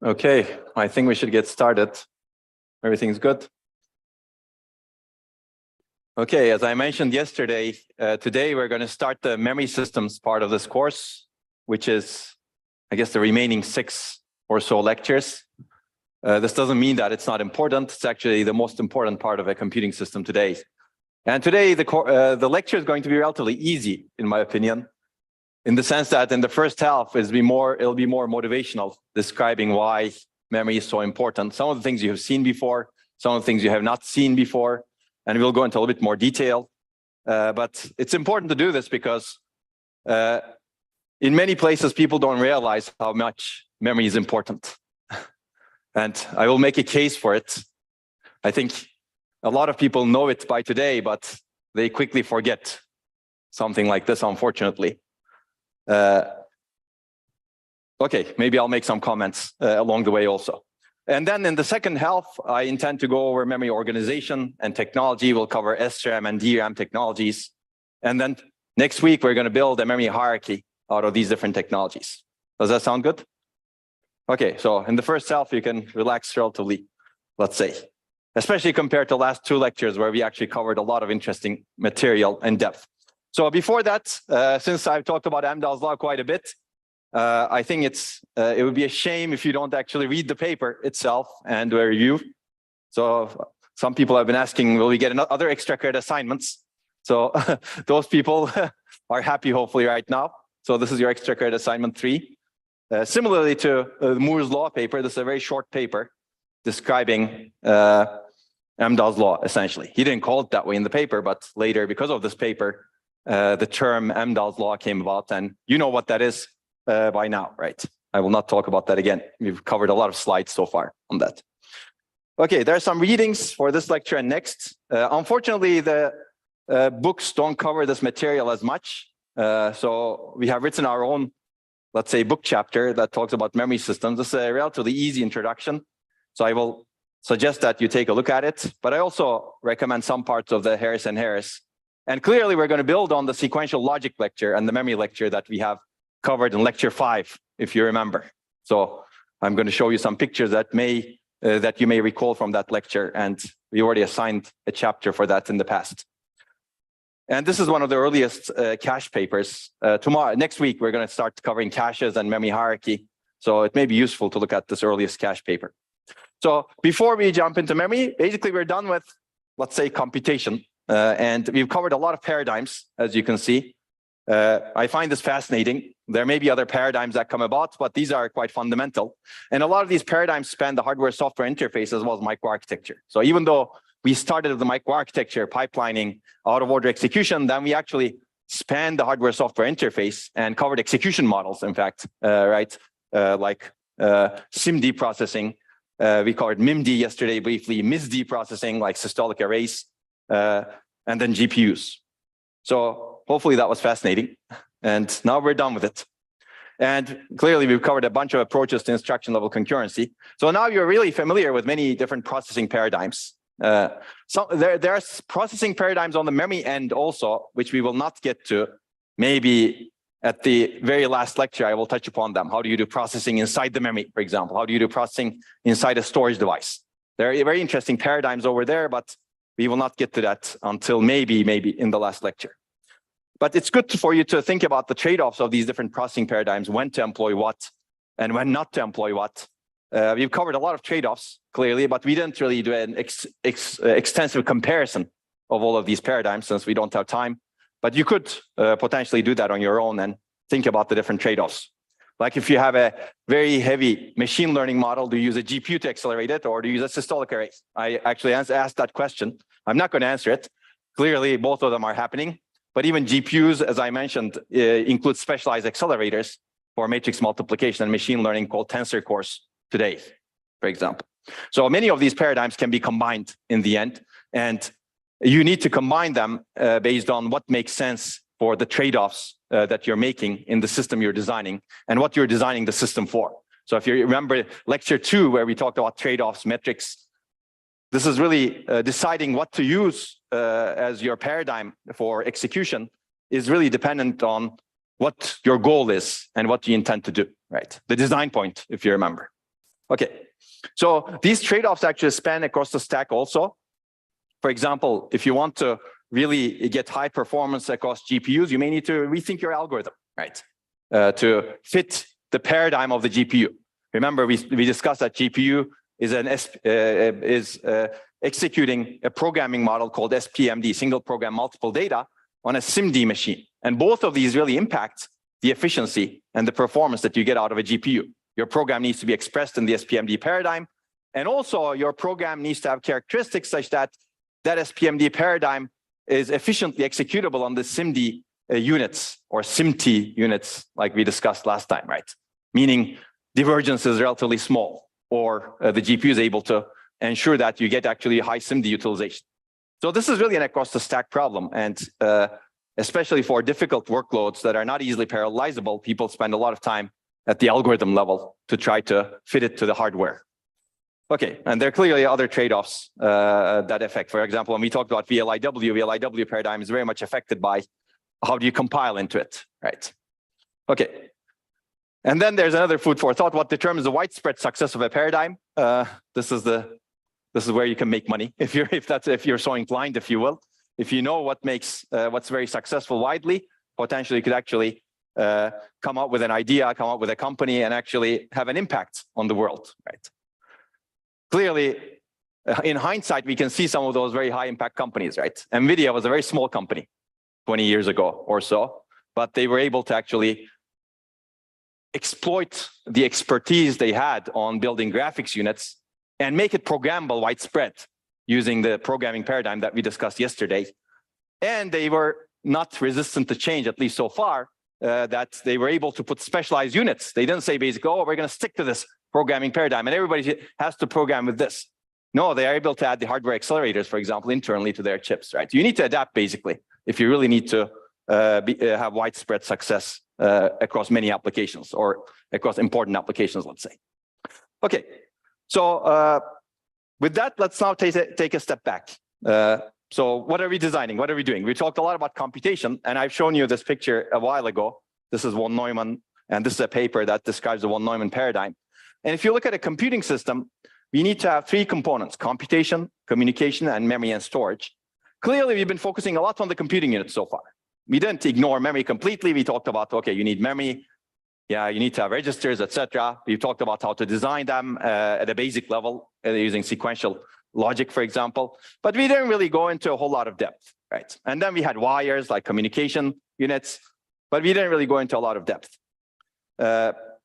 Okay, I think we should get started. Everything's good? Okay, as I mentioned yesterday, today we're going to start the memory systems part of this course, which is, I guess, the remaining 6 or so lectures. This doesn't mean that it's not important. It's actually the most important part of a computing system today. And today, the lecture is going to be relatively easy, in my opinion, in the sense that in the first half, it'll be more motivational, describing why memory is so important. Some of the things you have seen before, some of the things you have not seen before, and we'll go into a little bit more detail. But it's important to do this because in many places, people don't realize how much memory is important. And I will make a case for it. I think a lot of people know it by today, but they quickly forget something like this, unfortunately. Okay, maybe I'll make some comments along the way also. And then in the second half, I intend to go over memory organization and technology. We'll cover SRAM and DRAM technologies. And then next week, we're going to build a memory hierarchy out of these different technologies. Does that sound good? Okay, so in the first half, you can relax relatively, let's say, especially compared to the last 2 lectures where we actually covered a lot of interesting material in depth. So before that, since I've talked about Amdahl's law quite a bit, I think it would be a shame if you don't actually read the paper itself and a review. So some people have been asking, will we get other extra credit assignments? So those people are happy, hopefully, right now. So this is your extra credit assignment 3. Similarly to Moore's law paper, this is a very short paper describing Amdahl's law, essentially. He didn't call it that way in the paper, but later, because of this paper, the term Amdahl's law came about, and you know what that is by now, right? I will not talk about that again. We've covered a lot of slides so far on that. Okay, there are some readings for this lecture and next. Unfortunately, the books don't cover this material as much. So we have written our own, let's say, book chapter that talks about memory systems. This is a relatively easy introduction. So I will suggest that you take a look at it. But I also recommend some parts of the Harris and Harris. And clearly, we're going to build on the sequential logic lecture and the memory lecture that we have covered in lecture 5, if you remember. So I'm going to show you some pictures that you may recall from that lecture. And we already assigned a chapter for that in the past. And this is one of the earliest cache papers. Next week, we're going to start covering caches and memory hierarchy. So it may be useful to look at this earliest cache paper. So before we jump into memory, basically, we're done with, let's say, computation. And we've covered a lot of paradigms, as you can see. I find this fascinating. There may be other paradigms that come about, but these are quite fundamental. And a lot of these paradigms span the hardware-software interface as well as microarchitecture. So even though we started with the microarchitecture, pipelining, out-of-order execution, then we actually spanned the hardware-software interface and covered execution models, in fact, right? Like SIMD processing. We covered MIMD yesterday briefly, MISD processing, like systolic arrays, and then GPUs. So hopefully that was fascinating. And now we're done with it. And clearly, we've covered a bunch of approaches to instruction level concurrency. So now you're really familiar with many different processing paradigms. So there are processing paradigms on the memory end also, which we will not get to. Maybe at the very last lecture, I will touch upon them. How do you do processing inside the memory, for example? How do you do processing inside a storage device? There are very interesting paradigms over there, but we will not get to that until maybe in the last lecture. But it's good for you to think about the trade-offs of these different processing paradigms, when to employ what and when not to employ what. We've covered a lot of trade-offs, clearly, but we didn't really do an extensive comparison of all of these paradigms since we don't have time. But you could potentially do that on your own and think about the different trade-offs. Like if you have a very heavy machine learning model, do you use a GPU to accelerate it, or do you use a systolic array? I actually asked that question. I'm not going to answer it. Clearly, both of them are happening. But even GPUs, as I mentioned, include specialized accelerators for matrix multiplication and machine learning called tensor cores today, for example. So many of these paradigms can be combined in the end. And you need to combine them based on what makes sense for the trade-offs that you're making in the system you're designing and what you're designing the system for. So if you remember lecture 2, where we talked about trade-offs, metrics, this is really deciding what to use as your paradigm for execution is really dependent on what your goal is and what you intend to do, right? The design point, if you remember. Okay, so these trade-offs actually span across the stack also. For example, if you want to really get high performance across GPUs, you may need to rethink your algorithm, right? To fit the paradigm of the GPU. Remember, we discussed that GPU is executing a programming model called SPMD, single program multiple data, on a SIMD machine. And both of these really impact the efficiency and the performance that you get out of a GPU. Your program needs to be expressed in the SPMD paradigm. And also your program needs to have characteristics such that that SPMD paradigm is efficiently executable on the SIMD units or SIMT units like we discussed last time, right? Meaning divergence is relatively small, or the GPU is able to ensure that you get actually high SIMD utilization. So this is really an across the stack problem. And especially for difficult workloads that are not easily parallelizable, people spend a lot of time at the algorithm level to try to fit it to the hardware. Okay, and there are clearly other trade-offs that affect. For example, when we talked about VLIW paradigm is very much affected by how do you compile into it, right? Okay, and then there's another food for thought. What determines the widespread success of a paradigm? This is where you can make money if you're so inclined, if you will. If you know what makes what's very successful widely, potentially you could actually come up with an idea, come up with a company, and actually have an impact on the world, right? Clearly, in hindsight, we can see some of those very high impact companies, right? NVIDIA was a very small company 20 years ago or so, but they were able to actually exploit the expertise they had on building graphics units and make it programmable widespread using the programming paradigm that we discussed yesterday. And they were not resistant to change, at least so far, that they were able to put specialized units. They didn't say basically, oh, we're going to stick to this programming paradigm and everybody has to program with this. No, they are able to add the hardware accelerators, for example, internally to their chips, right? You need to adapt basically if you really need to have widespread success across many applications or across important applications, let's say. Okay, so with that, let's now take a step back. So what are we designing? What are we doing? We talked a lot about computation, and I've shown you this picture a while ago. This is von Neumann, and this is a paper that describes the von Neumann paradigm. And if you look at a computing system, we need to have three components: computation, communication, and memory and storage. Clearly, we've been focusing a lot on the computing unit so far. We didn't ignore memory completely. We talked about, okay, you need memory. Yeah, you need to have registers, etc. We talked about how to design them at a basic level using sequential logic, for example. But we didn't really go into a whole lot of depth, right? And then we had wires like communication units, but we didn't really go into a lot of depth.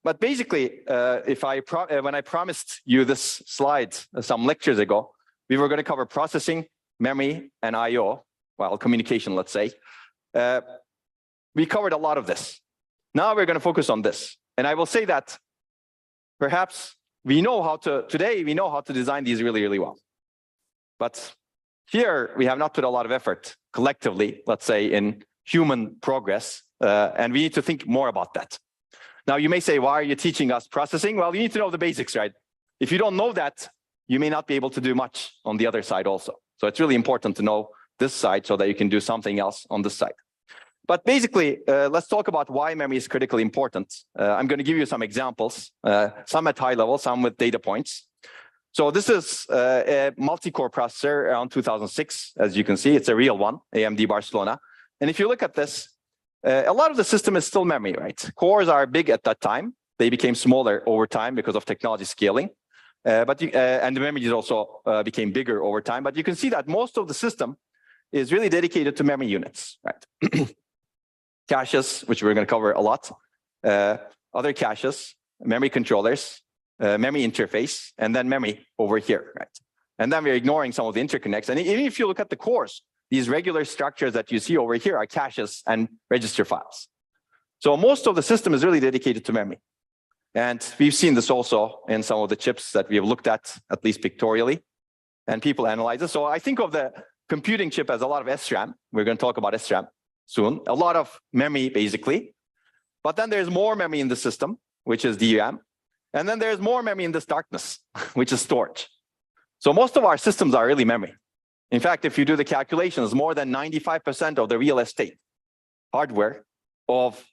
But basically, when I promised you this slide some lectures ago, we were going to cover processing, memory, and I/O, well, communication, let's say. We covered a lot of this. Now we're going to focus on this. And I will say that perhaps today we know how to design these really, really well. But here we have not put a lot of effort collectively, let's say, in human progress. And we need to think more about that. Now you may say, why are you teaching us processing? Well, you need to know the basics, right? If you don't know that, you may not be able to do much on the other side also. So it's really important to know this side so that you can do something else on this side. But basically, let's talk about why memory is critically important. I'm going to give you some examples, some at high level, some with data points. So this is a multi-core processor around 2006. As you can see, it's a real one, AMD Barcelona. And if you look at this, a lot of the system is still memory, right? Cores are big at that time. They became smaller over time because of technology scaling. And the memories also became bigger over time. But you can see that most of the system is really dedicated to memory units, right? Caches, which we're going to cover a lot, other caches, memory controllers, memory interface, and then memory over here, right? And then we're ignoring some of the interconnects. And even if you look at the cores, these regular structures that you see over here are caches and register files. So most of the system is really dedicated to memory. And we've seen this also in some of the chips that we have looked at least pictorially, and people analyze it. So I think of the computing chip as a lot of SRAM. We're going to talk about SRAM soon. A lot of memory, basically. But then there's more memory in the system, which is DRAM. And then there's more memory in this darkness, which is storage. So most of our systems are really memory. In fact, if you do the calculations, more than 95% of the real estate hardware of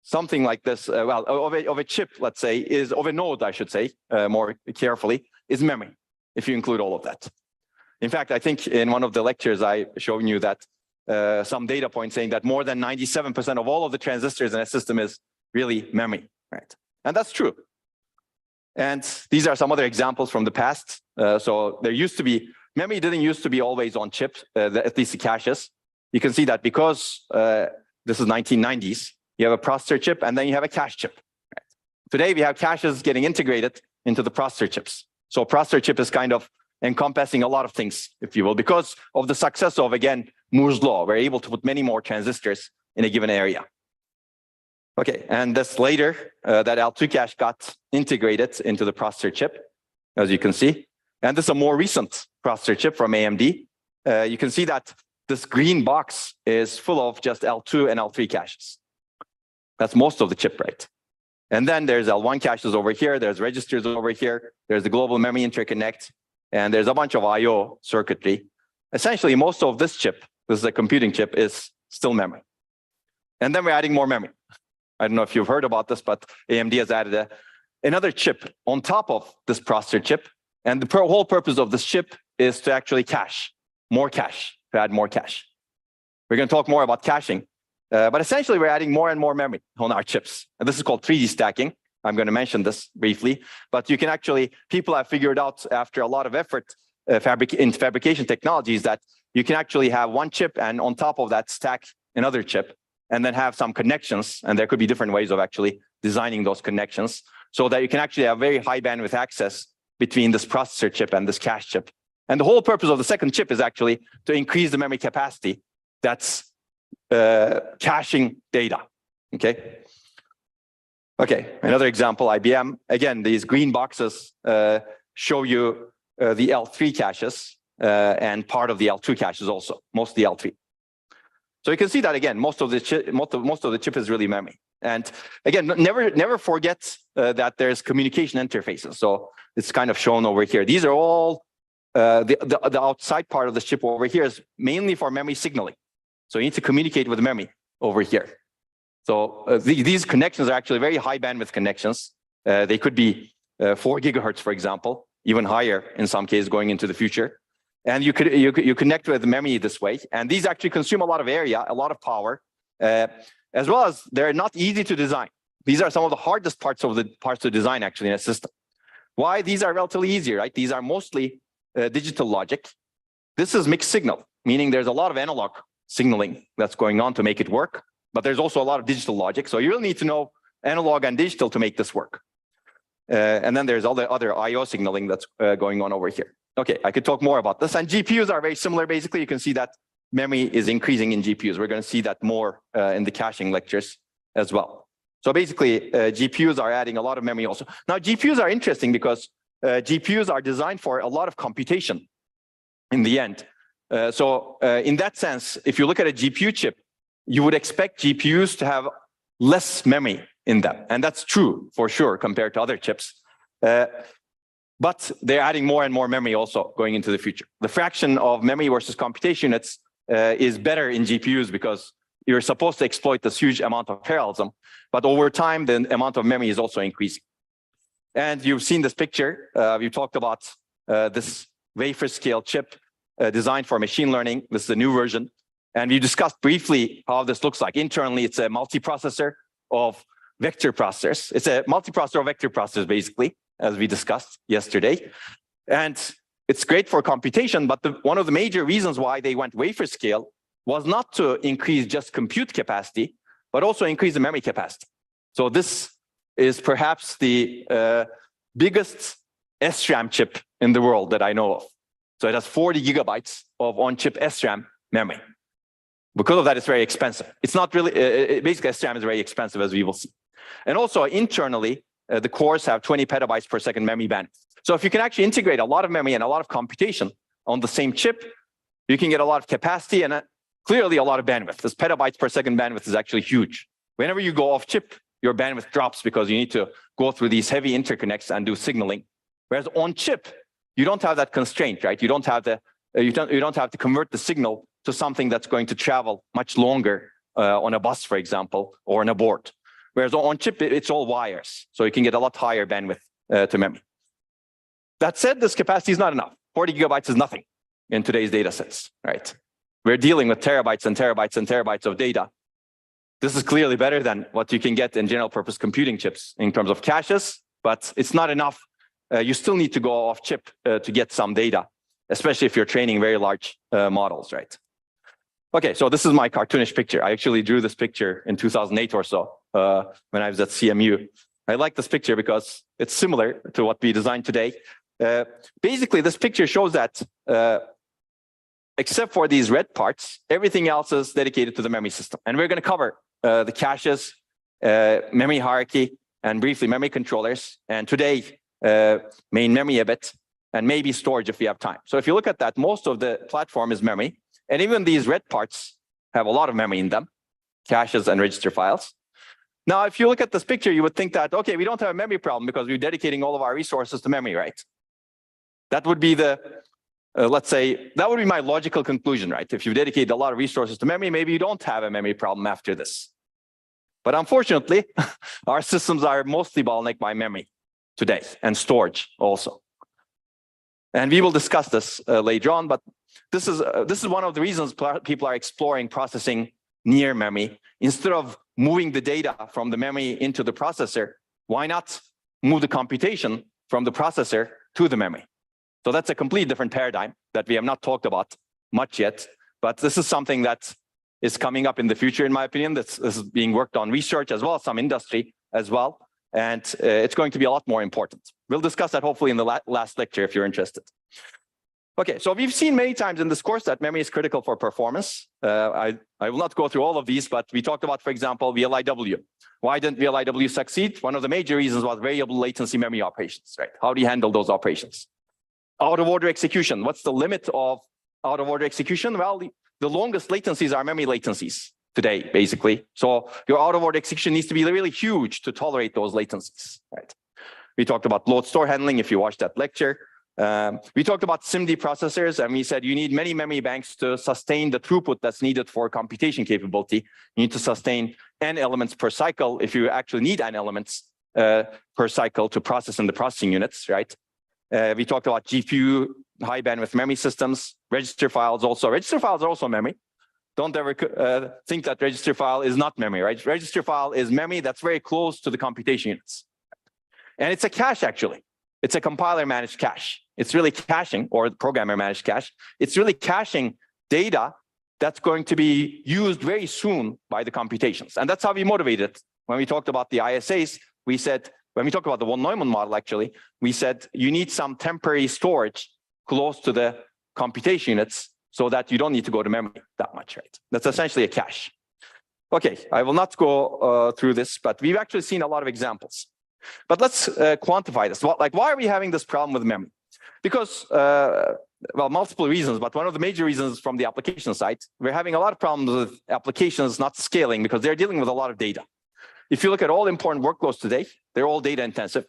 something like this, of a chip, let's say, is of a node, I should say, more carefully, is memory, if you include all of that. In fact, I think in one of the lectures I showed you that some data points saying that more than 97% of all of the transistors in a system is really memory, right? And that's true. And these are some other examples from the past. So there used to be, memory didn't used to be always on chips, at least the caches. You can see that because this is 1990s, you have a processor chip and then you have a cache chip. Right? Today we have caches getting integrated into the processor chips. So a processor chip is kind of encompassing a lot of things, if you will, because of the success of, again, Moore's law. We're able to put many more transistors in a given area. Okay, and this later, that L2 cache got integrated into the processor chip, as you can see. And this is a more recent processor chip from AMD. You can see that this green box is full of just L2 and L3 caches. That's most of the chip, right? And then there's L1 caches over here, there's registers over here, there's the global memory interconnect, and there's a bunch of I/O circuitry. Essentially, most of this chip, this is a computing chip, is still memory. And then we're adding more memory. I don't know if you've heard about this, but AMD has added another chip on top of this processor chip. And the whole purpose of this chip is to actually cache, more cache, to add more cache. We're going to talk more about caching. But essentially, we're adding more and more memory on our chips. And this is called 3D stacking. I'm going to mention this briefly. But you can actually, people have figured out after a lot of effort in fabrication technologies that you can actually have one chip and on top of that stack another chip and then have some connections. And there could be different ways of actually designing those connections so that you can actually have very high bandwidth access between this processor chip and this cache chip. And the whole purpose of the second chip is actually to increase the memory capacity that's caching data, okay? Okay, another example, IBM. Again, these green boxes show you the L3 caches and part of the L2 caches also, mostly L3. So you can see that again, most of the chip is really memory. And again, never forget that there's communication interfaces. So it's kind of shown over here. These are all the outside part of the chip over here is mainly for memory signaling. So you need to communicate with memory over here. So these connections are actually very high bandwidth connections. They could be 4 gigahertz, for example, even higher in some cases going into the future. And you connect with the memory this way. And these actually consume a lot of area, a lot of power, as well as they're not easy to design. These are some of the hardest parts to design actually in a system. Why? These are relatively easier, right? These are mostly digital logic. This is mixed signal, meaning there's a lot of analog signaling that's going on to make it work, but there's also a lot of digital logic. So you really need to know analog and digital to make this work. And then there's all the other I/O signaling that's going on over here. Okay, I could talk more about this. And GPUs are very similar. Basically, you can see that memory is increasing in GPUs. We're going to see that more in the caching lectures as well. So basically, GPUs are adding a lot of memory also. Now, GPUs are interesting because GPUs are designed for a lot of computation in the end. So in that sense, if you look at a GPU chip, you would expect GPUs to have less memory in them. And that's true for sure compared to other chips. But they're adding more and more memory also going into the future. The fraction of memory versus computation units is better in GPUs because you're supposed to exploit this huge amount of parallelism. But over time, the amount of memory is also increasing. And you've seen this picture. We talked about this wafer scale chip designed for machine learning. This is a new version. And we discussed briefly how this looks like. Internally, it's a multiprocessor of vector processors. It's a multiprocessor of vector processors, basically, as we discussed yesterday. And it's great for computation, but one of the major reasons why they went wafer scale was not to increase just compute capacity, but also increase the memory capacity. So this is perhaps the biggest SRAM chip in the world that I know of. So it has 40 gigabytes of on-chip SRAM memory. Because of that, it's very expensive. It's not really, basically SRAM is very expensive, as we will see. And also internally, the cores have 20 petabytes per second memory bandwidth. So if you can actually integrate a lot of memory and a lot of computation on the same chip, you can get a lot of capacity and clearly a lot of bandwidth. This petabytes per second bandwidth is actually huge. Whenever you go off chip, your bandwidth drops because you need to go through these heavy interconnects and do signaling. Whereas on chip, you don't have that constraint, right? You don't have to convert the signal to something that's going to travel much longer on a bus, for example, or on a board. Whereas on chip, it's all wires. So you can get a lot higher bandwidth to memory. That said, this capacity is not enough. 40 gigabytes is nothing in today's data sets, right? We're dealing with terabytes and terabytes and terabytes of data. This is clearly better than what you can get in general purpose computing chips in terms of caches, but it's not enough. You still need to go off chip to get some data, especially if you're training very large models, right? Okay, so this is my cartoonish picture. I actually drew this picture in 2008 or so when I was at CMU. I like this picture because it's similar to what we designed today. Basically, this picture shows that except for these red parts, everything else is dedicated to the memory system. And we're going to cover the caches, memory hierarchy, and briefly memory controllers. And today, main memory a bit, and maybe storage if we have time. So if you look at that, most of the platform is memory. And even these red parts have a lot of memory in them, caches and register files. Now, if you look at this picture, you would think that, okay, we don't have a memory problem because we're dedicating all of our resources to memory, right? That would be the, let's say, that would be my logical conclusion, right? If you dedicate a lot of resources to memory, maybe you don't have a memory problem after this. But unfortunately, our systems are mostly bottlenecked by memory today and storage also. And we will discuss this later on, but this is one of the reasons people are exploring processing near memory. Instead of moving the data from the memory into the processor, why not move the computation from the processor to the memory? So that's a completely different paradigm that we have not talked about much yet, but this is something that is coming up in the future, in my opinion. This is being worked on research as well as some industry as well, and it's going to be a lot more important. We'll discuss that hopefully in the last lecture if you're interested. Okay, so we've seen many times in this course that memory is critical for performance. I will not go through all of these, but we talked about, for example, VLIW. Why didn't VLIW succeed? One of the major reasons was variable latency memory operations, right? How do you handle those operations? Out of order execution. What's the limit of out of order execution? Well, the longest latencies are memory latencies today, basically. So your out of order execution needs to be really huge to tolerate those latencies, right? We talked about load store handling if you watched that lecture. We talked about SIMD processors, and we said you need many memory banks to sustain the throughput that's needed for computation capability. You need to sustain n elements per cycle if you actually need n elements per cycle to process in the processing units, right? We talked about GPU, high bandwidth memory systems, register files also. Register files are also memory. Don't ever think that register file is not memory, right? Register file is memory that's very close to the computation units. And it's a cache, actually. It's a compiler managed cache. It's really caching, or programmer managed cache. It's really caching data that's going to be used very soon by the computations. And that's how we motivated it. When we talked about the ISAs, we said, when we talked about the von Neumann model, actually, we said you need some temporary storage close to the computation units so that you don't need to go to memory that much, right? That's essentially a cache. Okay, I will not go through this, but we've actually seen a lot of examples. But let's quantify this. Well, like, why are we having this problem with memory? Because, well, multiple reasons, but one of the major reasons from the application side, we're having a lot of problems with applications not scaling because they're dealing with a lot of data. If you look at all important workloads today, they're all data intensive.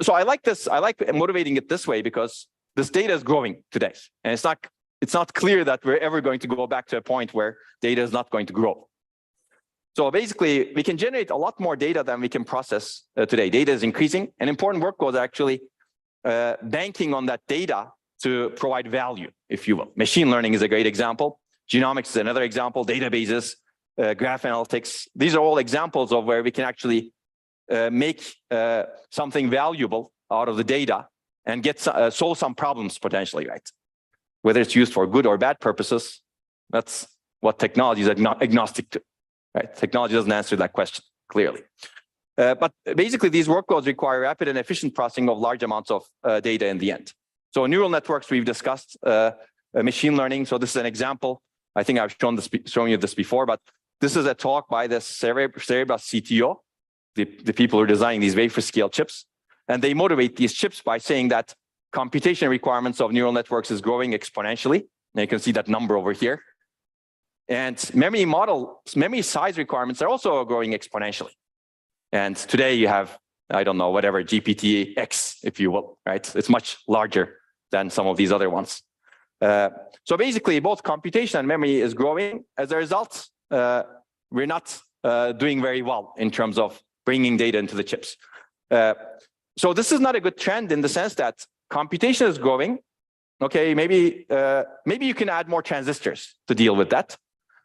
So I like this. I like motivating it this way because this data is growing today, and it's not clear that we're ever going to go back to a point where data is not going to grow. So basically, we can generate a lot more data than we can process today. Data is increasing, and important workloads are actually banking on that data to provide value, if you will. Machine learning is a great example. Genomics is another example. Databases, graph analytics. These are all examples of where we can actually make something valuable out of the data and get solve some problems potentially, right? Whether it's used for good or bad purposes, that's what technology is agnostic to. Right? Technology doesn't answer that question clearly. But basically, these workloads require rapid and efficient processing of large amounts of data in the end. So neural networks, we've discussed machine learning. So this is an example. I think I've shown you this before, but this is a talk by the Cerebras CTO, the people who are designing these wafer scale chips. And they motivate these chips by saying that computation requirements of neural networks is growing exponentially. And you can see that number over here. And memory size requirements are also growing exponentially. And today you have, I don't know, whatever, GPT-X, if you will, right? It's much larger than some of these other ones. So basically, both computation and memory is growing. As a result, we're not doing very well in terms of bringing data into the chips. So this is not a good trend in the sense that computation is growing. Okay, maybe you can add more transistors to deal with that.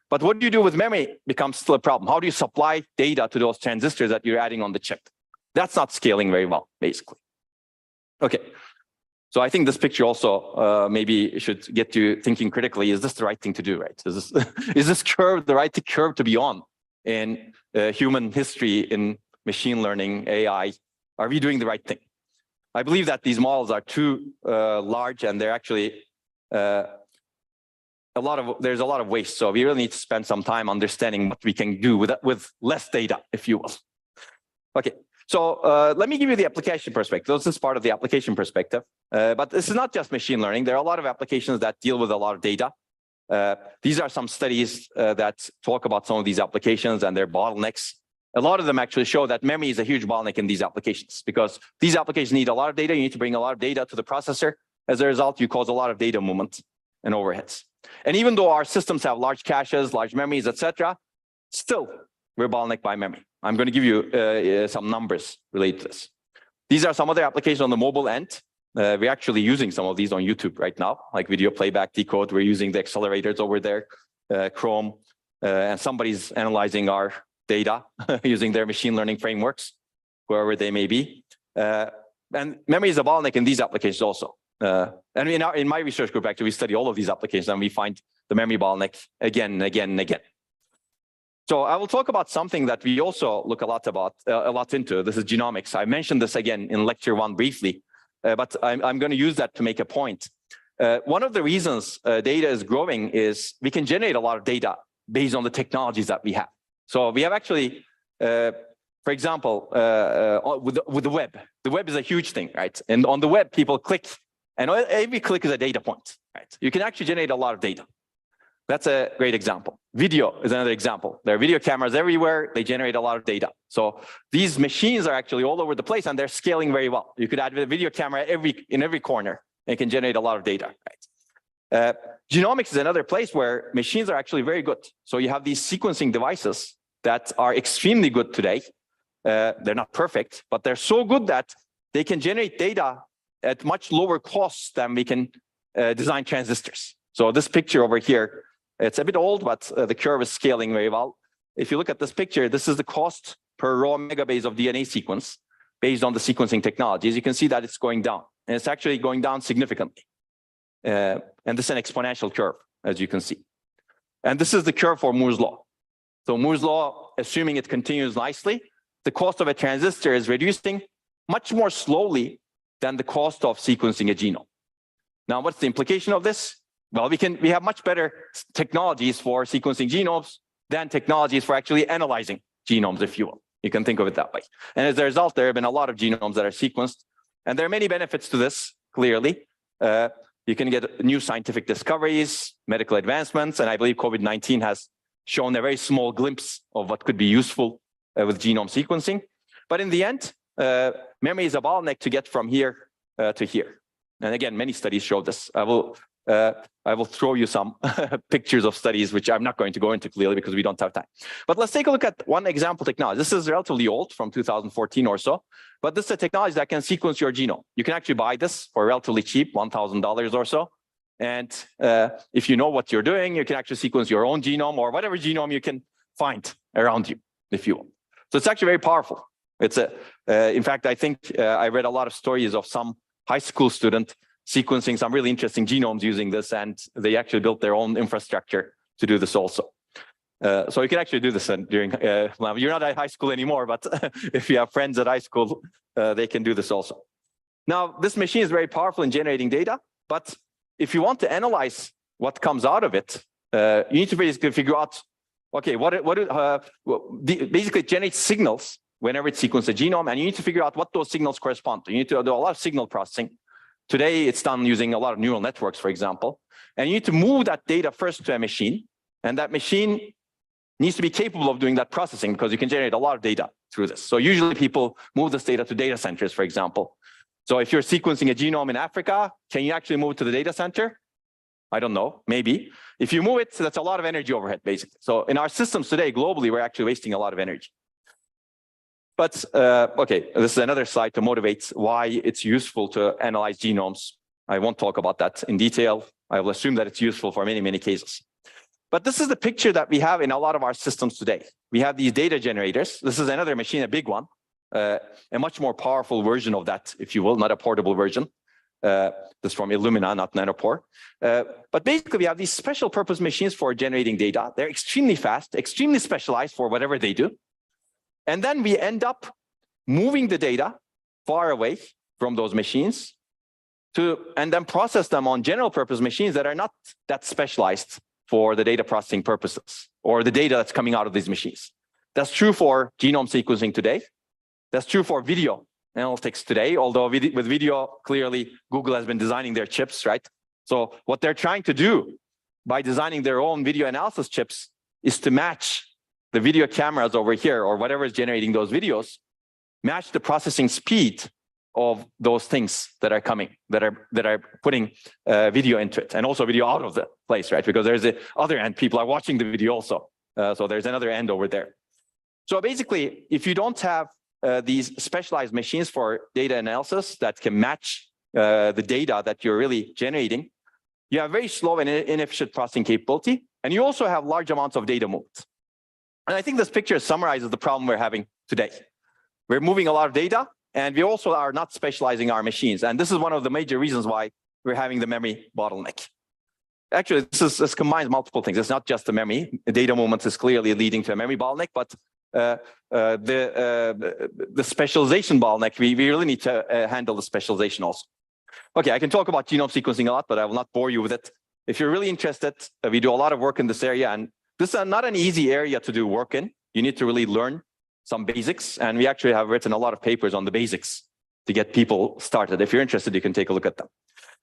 But what do you do with memory becomes still a problem. How do you supply data to those transistors that you're adding on the chip? That's not scaling very well, basically. Okay, so I think this picture also maybe should get you thinking critically, is this the right thing to do, right? Is this curve the right curve to be on in human history, in machine learning, AI? Are we doing the right thing? I believe that these models are too large, and they're actually there's a lot of waste. So we really need to spend some time understanding what we can do with less data, if you will. Okay, so let me give you the application perspective. This is part of the application perspective. But this is not just machine learning. There are a lot of applications that deal with a lot of data. These are some studies that talk about some of these applications and their bottlenecks. A lot of them actually show that memory is a huge bottleneck in these applications, because these applications need a lot of data. You need to bring a lot of data to the processor. As a result, you cause a lot of data movement and overheads. And even though our systems have large caches, large memories, etc., still we're bottlenecked by memory. I'm going to give you some numbers related to this. These are some other applications on the mobile end. We're actually using some of these on YouTube right now, like video playback, decode. We're using the accelerators over there, Chrome, and somebody's analyzing our data using their machine learning frameworks, wherever they may be. And memory is a bottleneck in these applications also. And in my research group, actually, we study all of these applications, and we find the memory bottleneck again and again and again. So I will talk about something that we also look a lot into. This is genomics. I mentioned this again in lecture 1 briefly, but I'm going to use that to make a point. One of the reasons data is growing is we can generate a lot of data based on the technologies that we have. So we have actually, for example, with the web. The web is a huge thing, right? And on the web, people click, and every click is a data point, right? You can actually generate a lot of data. That's a great example. Video is another example. There are video cameras everywhere. They generate a lot of data. So these machines are actually all over the place, and they're scaling very well. You could add a video camera in every corner, and it can generate a lot of data, right? Genomics is another place where machines are actually very good. So you have these sequencing devices that are extremely good today. They're not perfect, but they're so good that they can generate data at much lower costs than we can design transistors. So this picture over here, it's a bit old, but the curve is scaling very well. If you look at this picture, this is the cost per raw megabase of DNA sequence based on the sequencing technologies. You can see that it's going down, and it's actually going down significantly. And this is an exponential curve, as you can see. And this is the curve for Moore's law. So Moore's law, assuming it continues nicely, the cost of a transistor is reducing much more slowly than the cost of sequencing a genome. Now, what's the implication of this? Well, we have much better technologies for sequencing genomes than technologies for actually analyzing genomes, if you will. You can think of it that way. And as a result, there have been a lot of genomes that are sequenced. And there are many benefits to this, clearly. You can get new scientific discoveries, medical advancements, and I believe COVID-19 has shown a very small glimpse of what could be useful with genome sequencing. But in the end, memory is a bottleneck to get from here to here. And again, many studies show this. I will throw you some pictures of studies, which I'm not going to go into clearly because we don't have time. But let's take a look at one example technology. This is relatively old, from 2014 or so, but this is a technology that can sequence your genome. You can actually buy this for relatively cheap, $1,000 or so. And if you know what you're doing, you can actually sequence your own genome or whatever genome you can find around you, if you will. So it's actually very powerful. It's in fact, I think I read a lot of stories of some high school student sequencing some really interesting genomes using this, and they actually built their own infrastructure to do this also. So you can actually do this during, well, you're not at high school anymore, but if you have friends at high school, they can do this also. Now, this machine is very powerful in generating data, but if you want to analyze what comes out of it, you need to basically figure out, okay, basically it generates signals whenever it sequences a genome, and you need to figure out what those signals correspond to. You need to do a lot of signal processing. Today, it's done using a lot of neural networks, for example. And you need to move that data first to a machine, and that machine needs to be capable of doing that processing because you can generate a lot of data through this. So usually people move this data to data centers, for example. So if you're sequencing a genome in Africa, can you actually move it to the data center? I don't know, maybe. If you move it, that's a lot of energy overhead, basically. So in our systems today, globally, we're actually wasting a lot of energy. But okay, this is another slide to motivate why it's useful to analyze genomes. I won't talk about that in detail. I will assume that it's useful for many, many cases. But this is the picture that we have in a lot of our systems today. We have these data generators. This is another machine, a big one, a much more powerful version of that, if you will, not a portable version. This is from Illumina, not Nanopore. But basically, we have these special purpose machines for generating data. They're extremely fast, extremely specialized for whatever they do. And then we end up moving the data far away from those machines and then process them on general purpose machines that are not that specialized for the data processing purposes or the data that's coming out of these machines. That's true for genome sequencing today. That's true for video analytics today, although with video, clearly Google has been designing their chips, right? So what they're trying to do by designing their own video analysis chips is to match the video cameras over here or whatever is generating those videos, match the processing speed of those things that are coming, that are putting video into it, and also video out of the place, right? Because there's the other end, people are watching the video also. So there's another end over there. So basically, if you don't have these specialized machines for data analysis that can match the data that you're really generating, you have very slow and inefficient processing capability, and you also have large amounts of data moved. And I think this picture summarizes the problem we're having today. We're moving a lot of data, and we also are not specializing our machines. And this is one of the major reasons why we're having the memory bottleneck. Actually, this combines multiple things. It's not just the memory. The data movement is clearly leading to a memory bottleneck, but the specialization bottleneck, we really need to handle the specialization also. Okay, I can talk about genome sequencing a lot, but I will not bore you with it. If you're really interested, we do a lot of work in this area, and this is not an easy area to do work in. You need to really learn some basics, and we actually have written a lot of papers on the basics to get people started. If you're interested, you can take a look at them.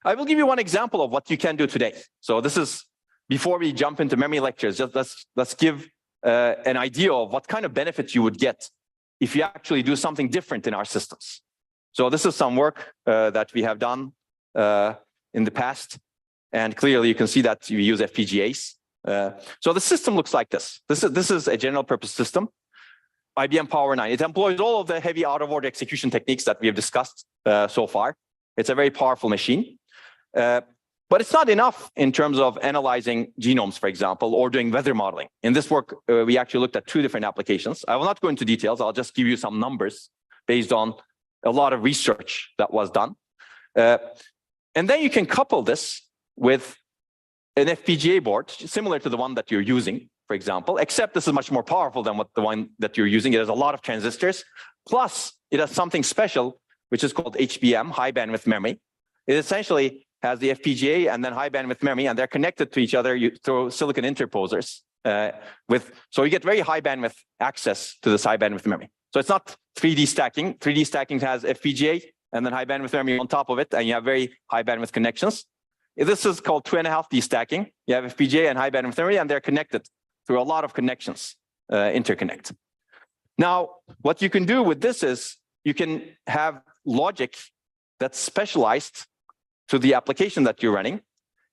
I will give you one example of what you can do today. So this is, before we jump into memory lectures, just let's give an idea of what kind of benefits you would get if you actually do something different in our systems. So this is some work that we have done in the past, and clearly you can see that we use FPGAs. So the system looks like this. This is a general purpose system, IBM Power 9. It employs all of the heavy out-of-order execution techniques that we have discussed so far. It's a very powerful machine. But it's not enough in terms of analyzing genomes, for example, or doing weather modeling. In this work, we actually looked at 2 different applications. I will not go into details. I'll just give you some numbers based on a lot of research that was done. And then you can couple this with an FPGA board, similar to the one that you're using, for example, except this is much more powerful than the one that you're using. It has a lot of transistors. Plus, it has something special, which is called HBM, high bandwidth memory. It essentially has the FPGA and then high bandwidth memory, and they're connected to each other through silicon interposers. So you get very high bandwidth access to this high bandwidth memory. So it's not 3D stacking. 3D stacking has FPGA and then high bandwidth memory on top of it, and you have very high bandwidth connections. This is called 2.5D stacking. You have FPGA and high bandwidth memory, and they're connected through a lot of connections, interconnect. Now, what you can do with this is you can have logic that's specialized to the application that you're running.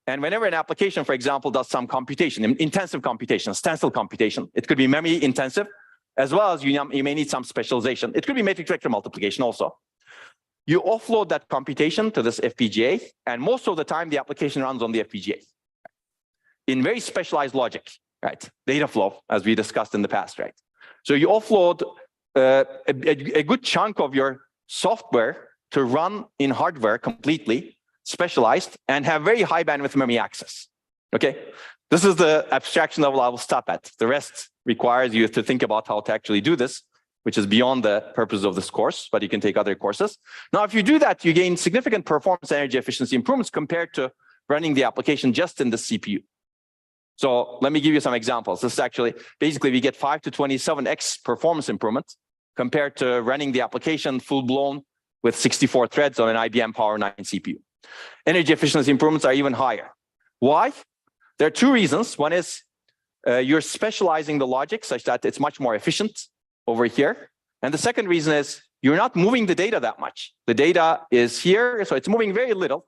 And whenever an application, for example, does some computation, intensive computation, stencil computation, it could be memory intensive, as well as you may need some specialization. It could be matrix vector multiplication also. You offload that computation to this FPGA, and most of the time the application runs on the FPGA in very specialized logic, right? Data flow, as we discussed in the past, right? So you offload a good chunk of your software to run in hardware completely specialized and have very high bandwidth memory access. Okay, this is the abstraction level I will stop at. The rest requires you to think about how to actually do this, which is beyond the purpose of this course, but you can take other courses. Now, if you do that, you gain significant performance energy efficiency improvements compared to running the application just in the CPU. So let me give you some examples. This is actually, basically we get 5 to 27x performance improvement compared to running the application full blown with 64 threads on an IBM Power 9 CPU. Energy efficiency improvements are even higher. Why? There are 2 reasons. One is you're specializing the logic such that it's much more efficient over here. And the second reason is you're not moving the data that much. The data is here, so it's moving very little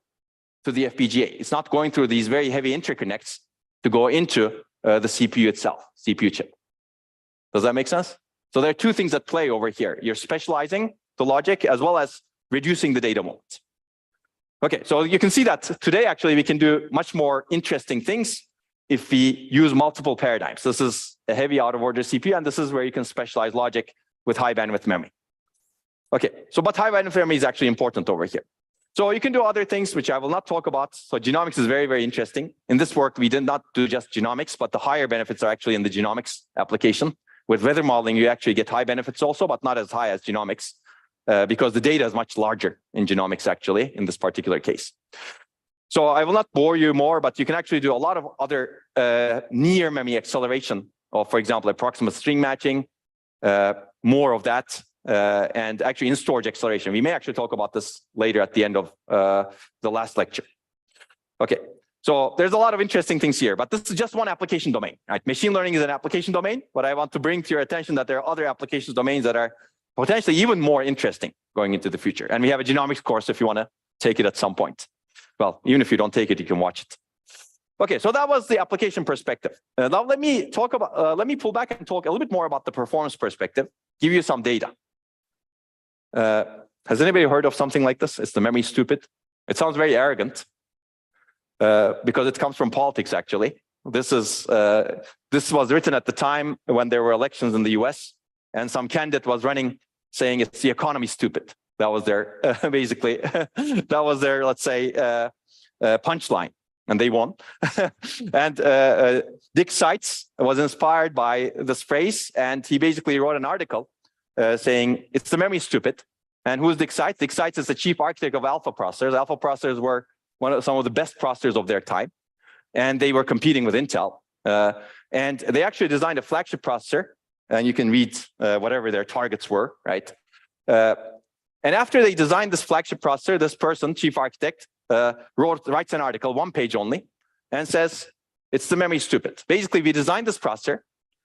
to the FPGA. It's not going through these very heavy interconnects to go into the CPU itself, CPU chip. Does that make sense? So there are two things at play over here. You're specializing the logic as well as reducing the data moment. Okay, so you can see that today, actually, we can do much more interesting things if we use multiple paradigms. This is a heavy out-of-order CPU, and this is where you can specialize logic with high bandwidth memory. Okay, so but high bandwidth memory is actually important over here. So you can do other things, which I will not talk about. So genomics is very, very interesting. In this work, we did not do just genomics, but the higher benefits are actually in the genomics application. With weather modeling, you actually get high benefits also, but not as high as genomics, because the data is much larger in genomics, actually, in this particular case. So I will not bore you more, but you can actually do a lot of other near memory acceleration, or for example, approximate string matching, more of that, and actually in storage acceleration. We may actually talk about this later at the end of the last lecture. Okay, so there's a lot of interesting things here, but this is just one application domain, right? Machine learning is an application domain, but I want to bring to your attention that there are other applications domains that are potentially even more interesting going into the future. And we have a genomics course if you want to take it at some point. Well, even if you don't take it, you can watch it. Okay, so that was the application perspective. Now let me talk about, let me pull back and talk a little bit more about the performance perspective, give you some data. Has anybody heard of something like this? It's the memory stupid. It sounds very arrogant because it comes from politics, actually. This was written at the time when there were elections in the US, and some candidate was running saying it's the economy stupid. That was their, basically, that was their, let's say, punchline, and they won. And Dick Seitz was inspired by this phrase, and he basically wrote an article saying it's the memory stupid. And who's Dick Seitz? Dick Seitz is the chief architect of alpha processors. Alpha processors were some of the best processors of their time, and they were competing with Intel. And they actually designed a flagship processor, and you can read whatever their targets were, right? And after they designed this flagship processor, this person, chief architect, writes an article, 1 page only, and says, it's the memory stupid. Basically, we designed this processor.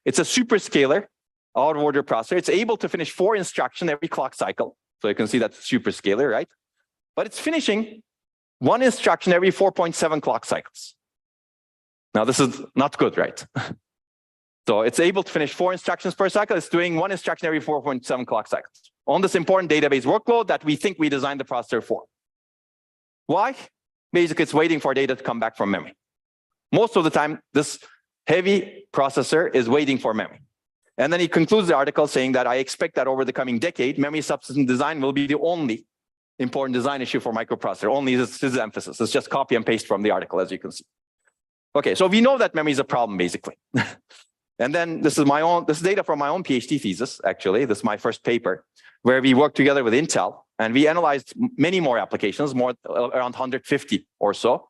It's a superscalar out-of-order processor. It's able to finish 4 instructions every clock cycle. So you can see that's superscalar, right? But it's finishing 1 instruction every 4.7 clock cycles. Now, this is not good, right? So it's able to finish 4 instructions per cycle. It's doing 1 instruction every 4.7 clock cycles on this important database workload that we think we designed the processor for. Why? Basically, it's waiting for data to come back from memory. Most of the time, this heavy processor is waiting for memory. And then he concludes the article saying that I expect that over the coming decade, memory subsystem design will be the only important design issue for microprocessor. Only this is the emphasis. It's just copy and paste from the article, as you can see. Okay, so we know that memory is a problem, basically. And then this is data from my own PhD thesis, actually. This is my first paper, where we worked together with Intel, and we analyzed many more applications, around 150 or so,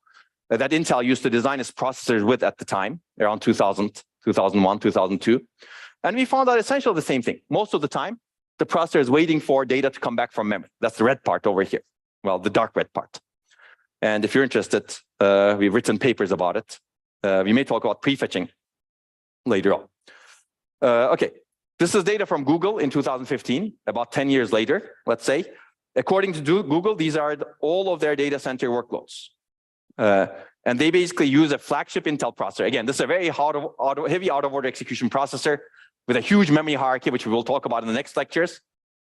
that Intel used to design its processors with at the time, around 2000, 2001, 2002. And we found out essentially the same thing. Most of the time, the processor is waiting for data to come back from memory. That's the red part over here. Well, the dark red part. And if you're interested, we've written papers about it. We may talk about prefetching later on. Okay, this is data from Google in 2015, about 10 years later, let's say. According to Google, these are all of their data center workloads. And they basically use a flagship Intel processor. Again, this is a very heavy out-of-order execution processor with a huge memory hierarchy, which we will talk about in the next lectures.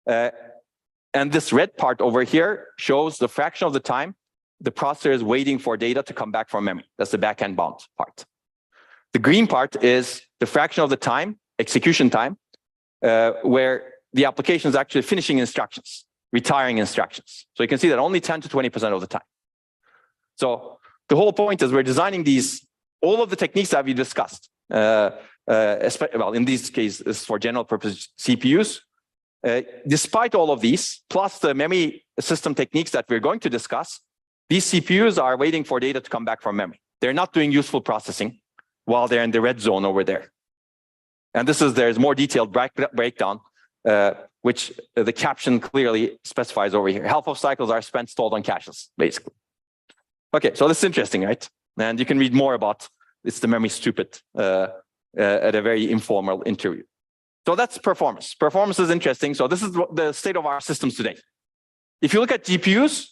And this red part over here shows the fraction of the time the processor is waiting for data to come back from memory. That's the backend bound part. The green part is the fraction of the time, execution time, where the application is actually finishing instructions, retiring instructions. So you can see that only 10 to 20% of the time. So the whole point is we're designing all of the techniques that we discussed. Well, in this case, is for general purpose CPUs. Despite all of these, plus the memory system techniques that we're going to discuss, these CPUs are waiting for data to come back from memory. They're not doing useful processing while they're in the red zone over there. And there's more detailed breakdown, which the caption clearly specifies over here. Half of cycles are spent stalled on caches, basically. Okay, so this is interesting, right? And you can read more about it's the memory stupid at a very informal interview. So that's performance. Performance is interesting. So this is the state of our systems today. If you look at GPUs,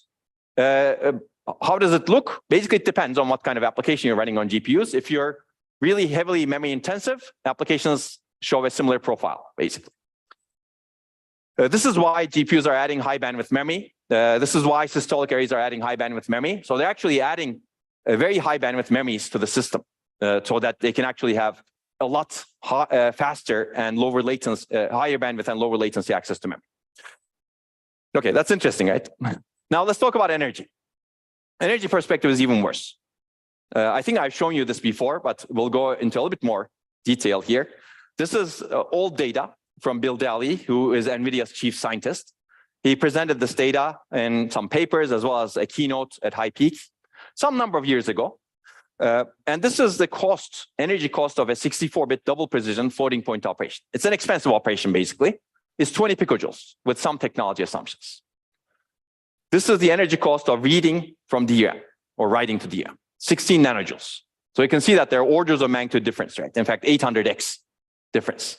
how does it look? Basically, it depends on what kind of application you're running on GPUs. If you're really heavily memory intensive, applications show a similar profile, basically. This is why GPUs are adding high bandwidth memory. This is why systolic arrays are adding high bandwidth memory. So they're actually adding very high bandwidth memories to the system so that they can actually have a lot faster and lower latency, higher bandwidth and lower latency access to memory. Okay, that's interesting, right? Now let's talk about energy. Energy perspective is even worse. I think I've shown you this before, but we'll go into a little bit more detail here. This is old data from Bill Daly, who is NVIDIA's chief scientist. He presented this data in some papers as well as a keynote at High Peak some number of years ago. And this is the cost, energy cost of a 64-bit double precision floating point operation. It's an expensive operation, basically. It's 20 picojoules with some technology assumptions. This is the energy cost of reading from DRAM or writing to DRAM, 16 nanojoules. So you can see that there are orders of magnitude difference, right? In fact, 800x difference.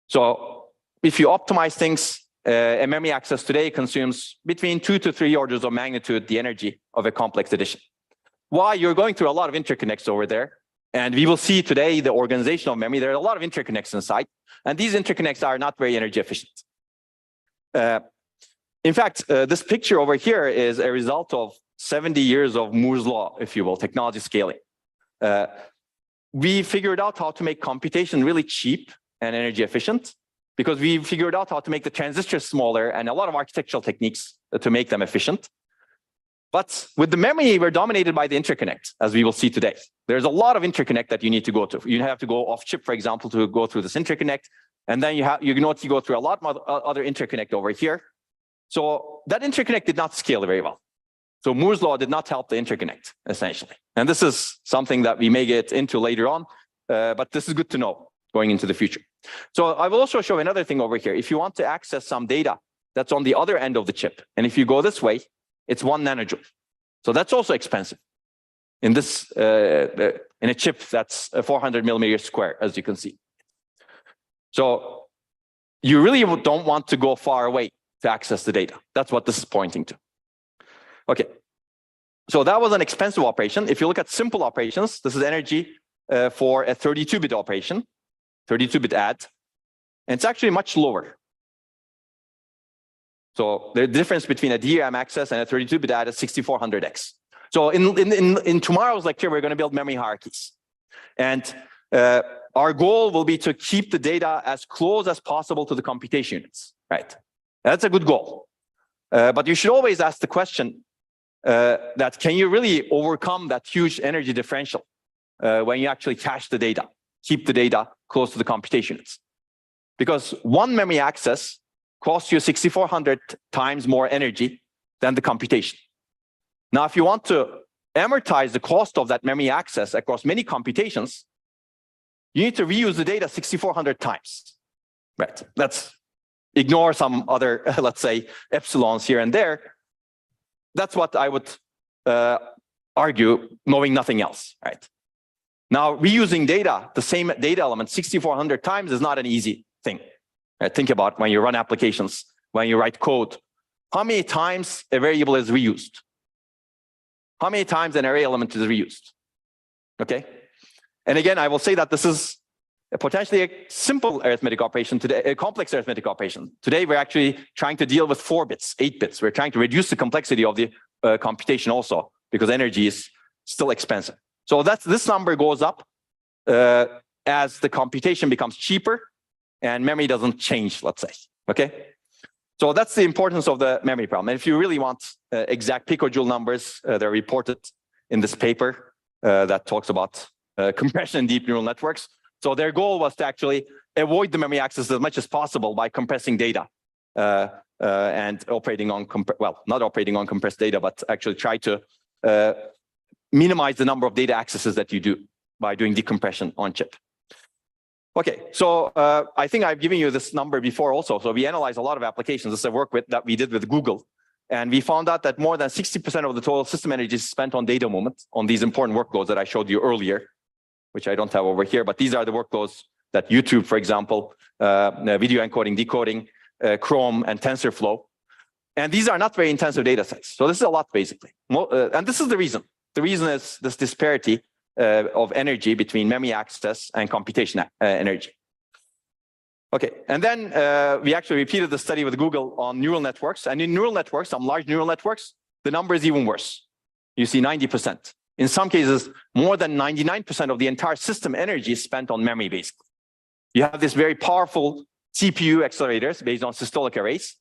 So if you optimize things, a memory access today consumes between 2 to 3 orders of magnitude the energy of a complex addition. Why? You're going through a lot of interconnects over there. And we will see today the organization of memory. There are a lot of interconnects inside. And these interconnects are not very energy efficient. In fact, this picture over here is a result of 70 years of Moore's law, if you will, technology scaling. We figured out how to make computation really cheap and energy efficient because we figured out how to make the transistors smaller and a lot of architectural techniques to make them efficient. But with the memory, we're dominated by the interconnect, as we will see today. There's a lot of interconnect that you need to go to. You have to go off chip, for example, to go through this interconnect. And then you need to go through a lot more other interconnect over here. So that interconnect did not scale very well. So Moore's law did not help the interconnect, essentially. And this is something that we may get into later on, but this is good to know going into the future. So I will also show another thing over here. If you want to access some data that's on the other end of the chip, and if you go this way, it's 1 nanojoule. So that's also expensive in this in a chip that's 400 millimeters square, as you can see. So you really don't want to go far away to access the data. That's what this is pointing to. Okay, so that was an expensive operation. If you look at simple operations, this is energy for a 32-bit operation, 32-bit add, and it's actually much lower. So the difference between a DRAM access and a 32-bit add is 6400x. So in tomorrow's lecture, we're going to build memory hierarchies. And our goal will be to keep the data as close as possible to the computation units, right? That's a good goal. But you should always ask the question that can you really overcome that huge energy differential when you actually cache the data, keep the data close to the computation units? Because one memory access costs you 6,400 times more energy than the computation. Now, if you want to amortize the cost of that memory access across many computations, you need to reuse the data 6,400 times, right? Let's ignore some other, let's say, epsilons here and there. That's what I would argue, knowing nothing else, right? Now, reusing data, the same data element 6,400 times is not an easy thing. Think about when you run applications, when you write code, how many times a variable is reused? How many times an array element is reused? Okay. And again, I will say that this is potentially a simple arithmetic operation today, a complex arithmetic operation. Today, we're actually trying to deal with 4 bits, 8 bits. We're trying to reduce the complexity of the computation also because energy is still expensive. So this number goes up as the computation becomes cheaper and memory doesn't change, let's say, okay? So that's the importance of the memory problem. And if you really want exact picojoule numbers, they're reported in this paper that talks about compression in deep neural networks. So their goal was to actually avoid the memory access as much as possible by compressing data and operating on, not operating on compressed data, but actually try to minimize the number of data accesses that you do by doing decompression on chip. Okay, so I think I've given you this number before also. So we analyzed a lot of applications. This is a work that we did with Google. And we found out that more than 60% of the total system energy is spent on data movement on these important workloads that I showed you earlier, which I don't have over here. But these are the workloads that YouTube, for example, video encoding, decoding, Chrome, and TensorFlow. And these are not very intensive data sets. So this is a lot, basically. And this is the reason. The reason is this disparity of energy between memory access and computation energy. Okay, and then we actually repeated the study with Google on neural networks. And in neural networks, some large neural networks, the number is even worse. You see 90%. In some cases, more than 99% of the entire system energy is spent on memory, basically. You have this very powerful CPU accelerators based on systolic arrays.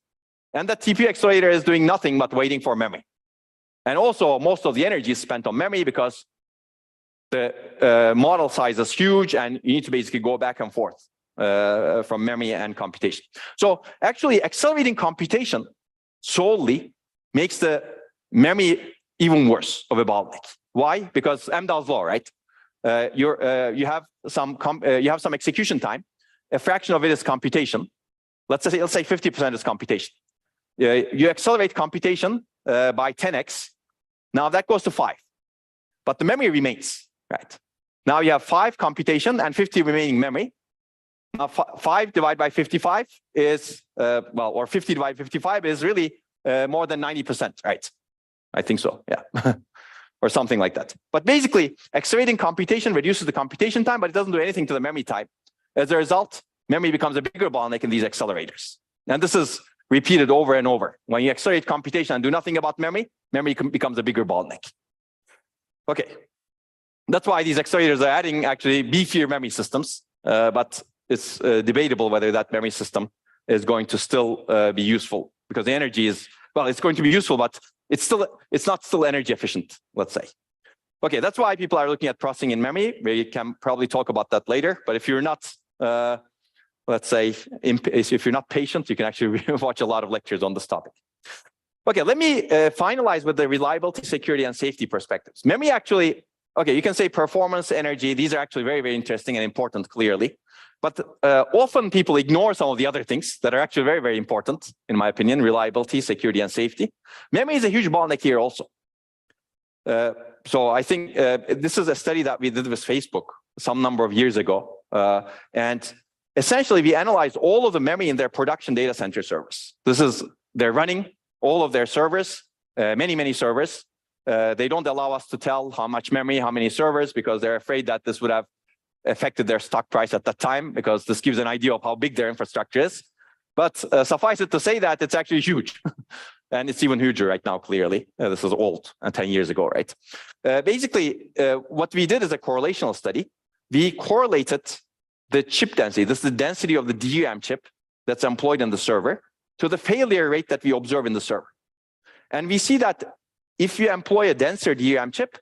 And that CPU accelerator is doing nothing but waiting for memory. And also, most of the energy is spent on memory because the model size is huge and you need to basically go back and forth from memory and computation. So actually, accelerating computation solely makes the memory even worse of a bottleneck. Why? Because Amdahl's law, right? You have some execution time. A fraction of it is computation. Let's say 50% is computation. You accelerate computation by 10x. Now that goes to 5, but the memory remains, right? Now you have 5 computation and 50 remaining memory. Now 5 divided by 55 is or 50 divided by 55 is really more than 90%, right? I think so, yeah. Or something like that. But basically, accelerating computation reduces the computation time, but it doesn't do anything to the memory time. As a result, memory becomes a bigger bottleneck in these accelerators. And this is repeated over and over. When you accelerate computation and do nothing about memory, memory becomes a bigger bottleneck. Okay. That's why these accelerators are adding actually beefier memory systems, but it's debatable whether that memory system is going to still be useful because the energy is, well, it's going to be useful, but it's not still energy efficient, let's say. Okay, that's why people are looking at processing in memory. We can probably talk about that later, but if you're not, let's say, if you're not patient, you can actually watch a lot of lectures on this topic. Okay, let me finalize with the reliability, security, and safety perspectives. Memory actually, okay, you can say performance, energy, these are actually very, very interesting and important, clearly. But often people ignore some of the other things that are actually very, very important, in my opinion, reliability, security, and safety. Memory is a huge bottleneck here also. So I think this is a study that we did with Facebook some number of years ago. And essentially, we analyzed all of the memory in their production data center servers. They're running all of their servers, many, many servers. They don't allow us to tell how much memory, how many servers, because they're afraid that this would have affected their stock price at that time, because this gives an idea of how big their infrastructure is. But suffice it to say that it's actually huge. And it's even huger right now, clearly. This is old, 10 years ago, right? Basically, what we did is a correlational study. We correlated the chip density, this is the density of the DRAM chip that's employed in the server, to the failure rate that we observe in the server. And we see that if you employ a denser DRAM chip,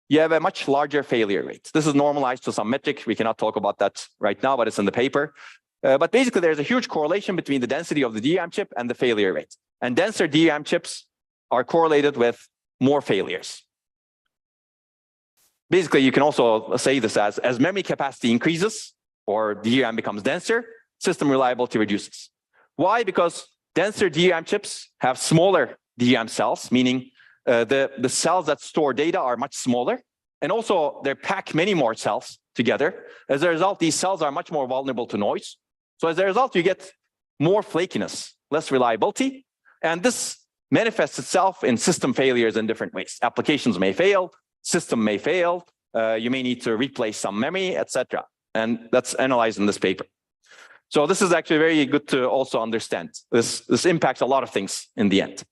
you have a much larger failure rate. This is normalized to some metric. We cannot talk about that right now, but it's in the paper. But basically, there's a huge correlation between the density of the DRAM chip and the failure rate. And denser DRAM chips are correlated with more failures. Basically, you can also say this as memory capacity increases or DRAM becomes denser, system reliability reduces. Why? Because denser DRAM chips have smaller DRAM cells, meaning the cells that store data are much smaller, and also they pack many more cells together. As a result, these cells are much more vulnerable to noise. So as a result, you get more flakiness, less reliability, and this manifests itself in system failures in different ways. Applications may fail, system may fail, you may need to replace some memory, etc. And that's analyzed in this paper. So this is actually very good to also understand. This impacts a lot of things in the end.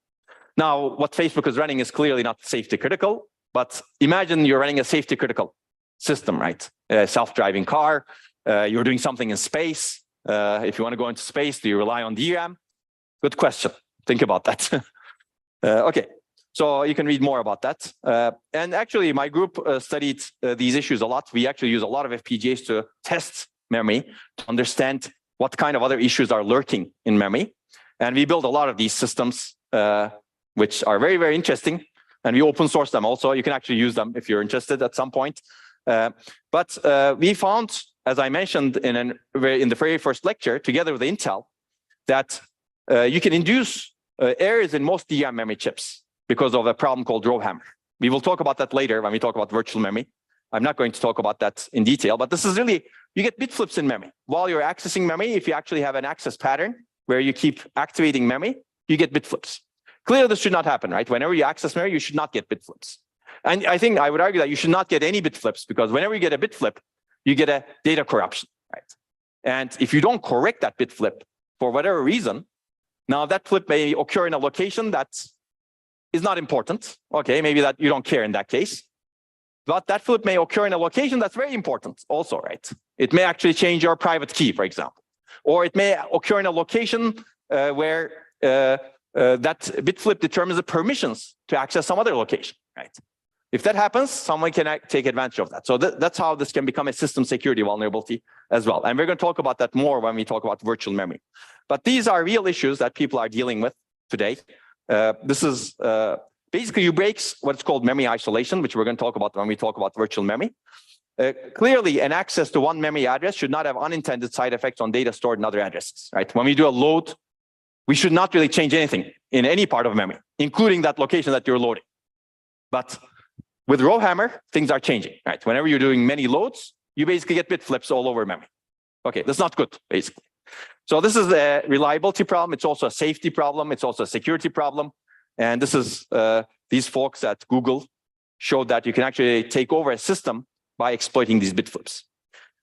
Now, what Facebook is running is clearly not safety critical, but imagine you're running a safety critical system, right? A self-driving car, you're doing something in space. If you want to go into space, do you rely on DRAM? Good question. Think about that. Okay, so you can read more about that. And actually, my group studied these issues a lot. We actually use a lot of FPGAs to test memory, to understand what kind of other issues are lurking in memory. And we build a lot of these systems, which are very, very interesting. And we open source them also. You can actually use them if you're interested at some point. But we found, as I mentioned in the very first lecture, together with Intel, that you can induce errors in most DRAM memory chips because of a problem called RowHammer. We will talk about that later when we talk about virtual memory. I'm not going to talk about that in detail, but this is really, you get bit flips in memory. While you're accessing memory, if you actually have an access pattern where you keep activating memory, you get bit flips. Clearly, this should not happen, right? Whenever you access memory, you should not get bit flips. And I think I would argue that you should not get any bit flips, because whenever you get a bit flip, you get a data corruption, right? And if you don't correct that bit flip for whatever reason, now that flip may occur in a location that is not important. Okay, maybe that you don't care in that case. But that flip may occur in a location that's very important also, right? It may actually change your private key, for example. Or it may occur in a location where that bit flip determines the permissions to access some other location, right? If that happens, someone can take advantage of that. So that's how this can become a system security vulnerability as well. And we're going to talk about that more when we talk about virtual memory. But these are real issues that people are dealing with today. This is basically you breaks what's called memory isolation, which we're going to talk about when we talk about virtual memory. Clearly, an access to one memory address should not have unintended side effects on data stored in other addresses, right? When we do a load, we should not really change anything in any part of memory, including that location that you're loading. But with RowHammer, things are changing, right? Whenever you're doing many loads, you basically get bit flips all over memory. Okay, that's not good, basically. So this is a reliability problem. It's also a safety problem. It's also a security problem. And this is these folks at Google showed that you can actually take over a system by exploiting these bit flips.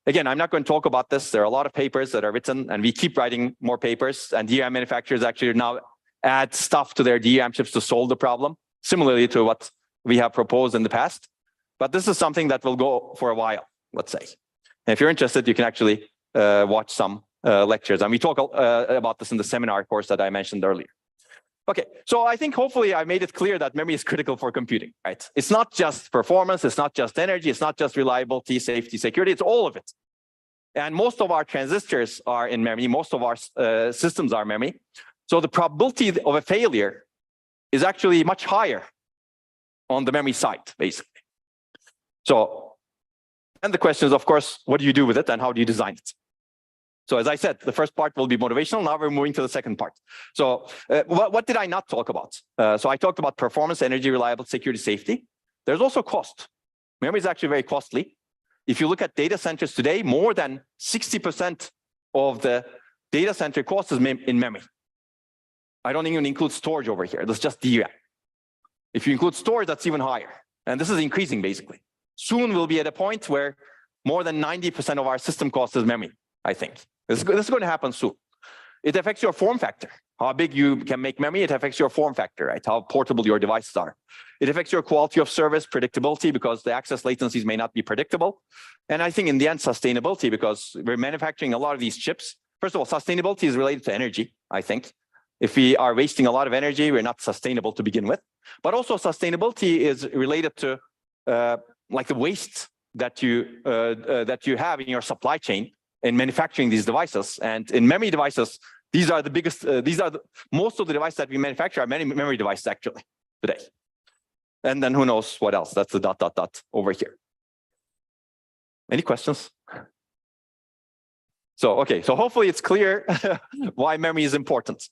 Again, I'm not going to talk about this. There are a lot of papers that are written, and we keep writing more papers. And DRAM manufacturers actually now add stuff to their DRAM chips to solve the problem, similarly to what we have proposed in the past. But this is something that will go for a while, let's say. And if you're interested, you can actually watch some lectures. And we talk about this in the seminar course that I mentioned earlier. Okay, so I think hopefully I made it clear that memory is critical for computing, right? It's not just performance, it's not just energy, it's not just reliability, safety, security, it's all of it. And most of our transistors are in memory, most of our systems are memory. So the probability of a failure is actually much higher on the memory side, basically. So, and the question is, of course, what do you do with it and how do you design it? So as I said, the first part will be motivational. Now we're moving to the second part. So what did I not talk about? So I talked about performance, energy, reliability, security, safety. There's also cost. Memory is actually very costly. If you look at data centers today, more than 60% of the data center cost is in memory. I don't even include storage over here. That's just DRAM. If you include storage, that's even higher. And this is increasing, basically. Soon we'll be at a point where more than 90% of our system cost is memory, I think. This is going to happen soon. It affects your form factor. How big you can make memory, it affects your form factor, right? How portable your devices are. It affects your quality of service, predictability, because the access latencies may not be predictable. And I think in the end, sustainability, because we're manufacturing a lot of these chips. First of all, sustainability is related to energy, I think. If we are wasting a lot of energy, we're not sustainable to begin with. But also sustainability is related to like the waste that you have in your supply chain in manufacturing these devices. And in memory devices, these are the biggest, most of the devices that we manufacture are memory devices actually today. And then who knows what else? That's the ... over here. Any questions? So, okay, so hopefully it's clear why memory is important.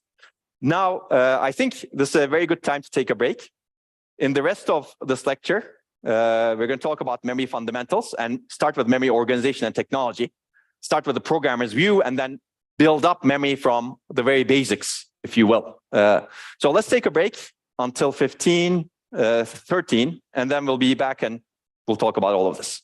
Now, I think this is a very good time to take a break. In the rest of this lecture, we're going to talk about memory fundamentals and start with memory organization and technology. Start with the programmer's view and then build up memory from the very basics, if you will. So let's take a break until 15:13, and then we'll be back and we'll talk about all of this.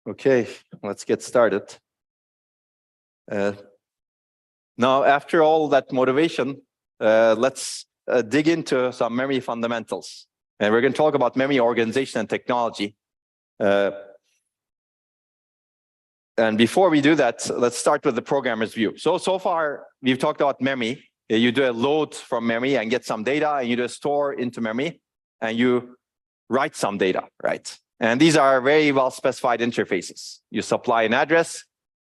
Okay, let's get started. Now, after all that motivation, let's dig into some memory fundamentals. And we're going to talk about memory organization and technology. And before we do that, let's start with the programmer's view. So far, we've talked about memory. You do a load from memory and get some data, and you do a store into memory, and you write some data, right? And these are very well specified interfaces. You supply an address,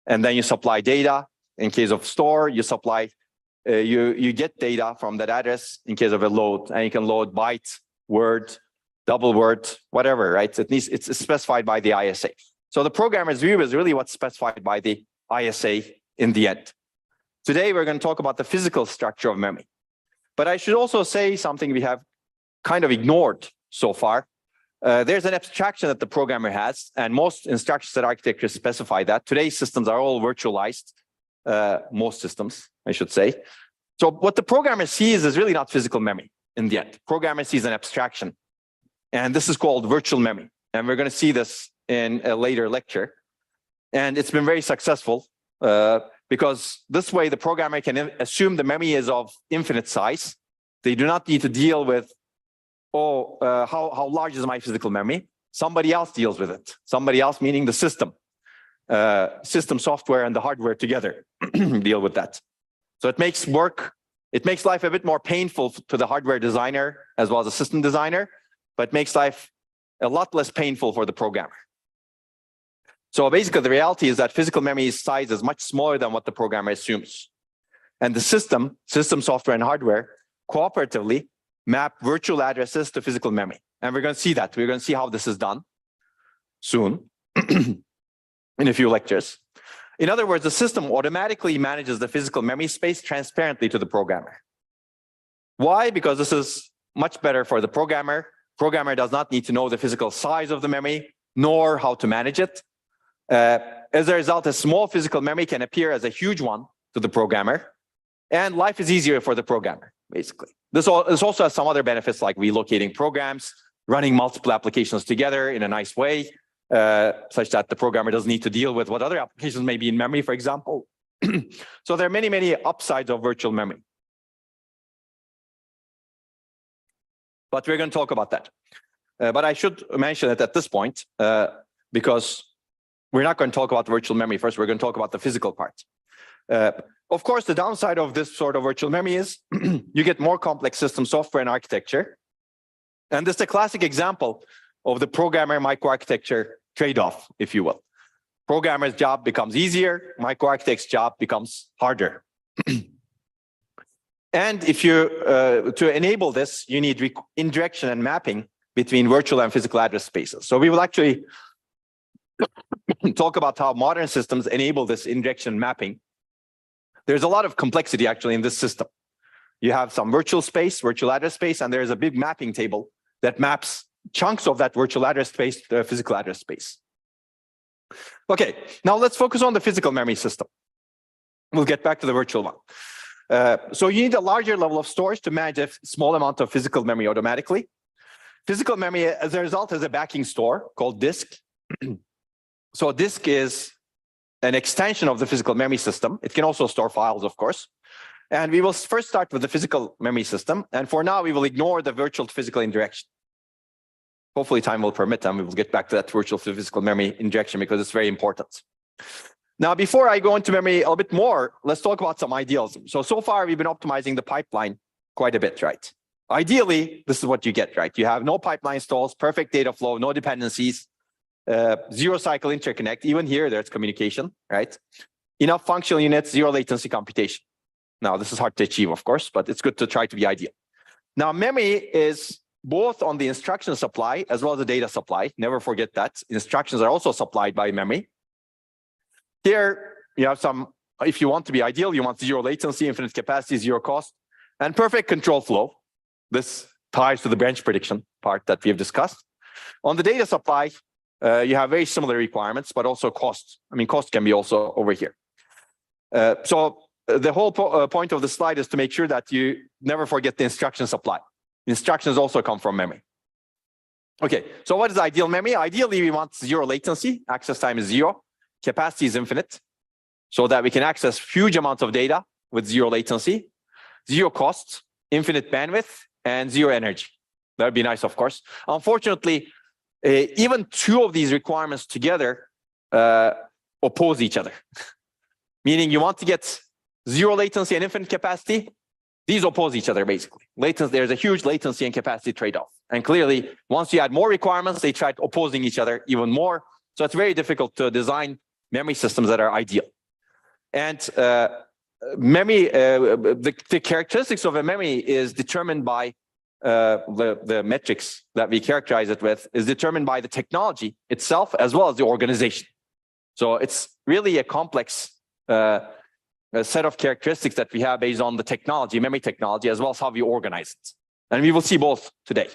and then you supply data. In case of store, you supply, you get data from that address in case of a load, and you can load byte, word, double word, whatever, right? It's specified by the ISA. So the programmer's view is really what's specified by the ISA in the end. Today, we're going to talk about the physical structure of memory. But I should also say something we have kind of ignored so far. There's an abstraction that the programmer has, and most instruction set architectures specify that. Today's systems are all virtualized, most systems, I should say. So what the programmer sees is really not physical memory in the end. Programmer sees an abstraction, and this is called virtual memory. And we're going to see this in a later lecture. And it's been very successful because this way the programmer can assume the memory is of infinite size. They do not need to deal with, how large is my physical memory? Somebody else deals with it. Somebody else meaning the system. System software and the hardware together deal with that. So it makes life a bit more painful to the hardware designer as well as the system designer, but makes life a lot less painful for the programmer. So basically, the reality is that physical memory size is much smaller than what the programmer assumes. And the system software and hardware, cooperatively map virtual addresses to physical memory. And we're going to see that. We're going to see how this is done soon in a few lectures. In other words, the system automatically manages the physical memory space transparently to the programmer. Why? Because this is much better for the programmer. Programmer does not need to know the physical size of the memory, nor how to manage it. As a result, a small physical memory can appear as a huge one to the programmer, and life is easier for the programmer, basically. This also has some other benefits like relocating programs, running multiple applications together in a nice way, such that the programmer doesn't need to deal with what other applications may be in memory, for example. So there are many, many upsides of virtual memory. But we're going to talk about that. But I should mention it at this point, because we're not going to talk about virtual memory first. We're going to talk about the physical part. Of course, the downside of this sort of virtual memory is you get more complex system software and architecture. And this is a classic example of the programmer microarchitecture trade-off, if you will. Programmer's job becomes easier, microarchitect's job becomes harder. And if you, to enable this, you need indirection and mapping between virtual and physical address spaces. So we will actually talk about how modern systems enable this indirection mapping. There's a lot of complexity actually in this system. You have some virtual space, virtual address space, and there's a big mapping table that maps chunks of that virtual address space to a physical address space. Okay, now let's focus on the physical memory system. We'll get back to the virtual one. So you need a larger level of storage to manage a small amount of physical memory automatically. Physical memory, as a result, has a backing store called disk. So disk is an extension of the physical memory system. It can also store files, of course. And we will first start with the physical memory system. And for now, we will ignore the virtual to physical indirection. Hopefully time will permit, and we will get back to that virtual to physical memory injection because it's very important. Now, before I go into memory a bit more, let's talk about some idealism. So far, we've been optimizing the pipeline quite a bit, right? Ideally, this is what you get, right? You have no pipeline stalls, perfect data flow, no dependencies, zero cycle interconnect. Even here, there's communication, right? Enough functional units, zero latency computation. Now, this is hard to achieve, of course, but it's good to try to be ideal. Now, memory is both on the instruction supply as well as the data supply. Never forget that. Instructions are also supplied by memory. Here, you have some, if you want to be ideal, you want zero latency, infinite capacity, zero cost, and perfect control flow. This ties to the branch prediction part that we have discussed. On the data supply, you have very similar requirements, but also cost. I mean, cost can be also over here. So the whole point of the slide is to make sure that you never forget the instruction supply. Instructions also come from memory. Okay, so what is ideal memory? Ideally, we want zero latency. Access time is zero. Capacity is infinite, so that we can access huge amounts of data with zero latency, zero cost, infinite bandwidth, and zero energy. That would be nice, of course. Unfortunately, even two of these requirements together oppose each other. Meaning you want to get zero latency and infinite capacity. These oppose each other, basically. There's a huge latency and capacity trade-off. And clearly, once you add more requirements, they try opposing each other even more. So it's very difficult to design memory systems that are ideal. And the characteristics of a memory is determined by the metrics that we characterize it with is determined by the technology itself as well as the organization. So it's really a complex a set of characteristics that we have based on the technology, memory technology, as well as how we organize it. And we will see both today.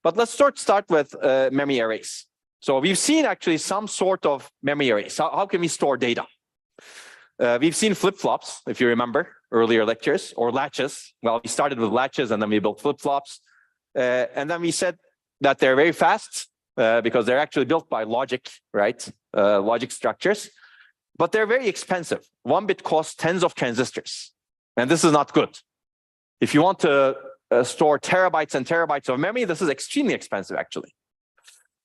But let's start with memory arrays. So we've seen actually some sort of memory arrays. How can we store data? We've seen flip-flops, if you remember earlier lectures, or latches. Well, we started with latches and then we built flip-flops. And then we said that they're very fast because they're actually built by logic, right? Logic structures. But they're very expensive. 1 bit costs tens of transistors. And this is not good. If you want to store terabytes and terabytes of memory, this is extremely expensive, actually.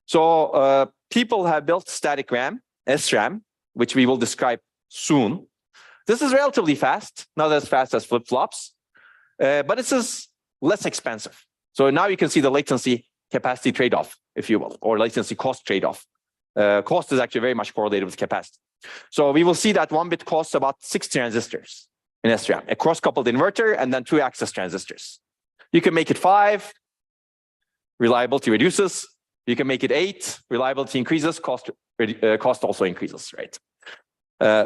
So people have built static RAM, SRAM, which we will describe soon. This is relatively fast, not as fast as flip-flops, but this is less expensive. So now you can see the latency capacity trade-off, if you will, or latency cost trade-off. Cost is actually very much correlated with capacity. So we will see that 1 bit costs about 6 transistors in SRAM, a cross-coupled inverter, and then 2 access transistors. You can make it 5, reliability reduces. You can make it 8, reliability increases, cost also increases, right?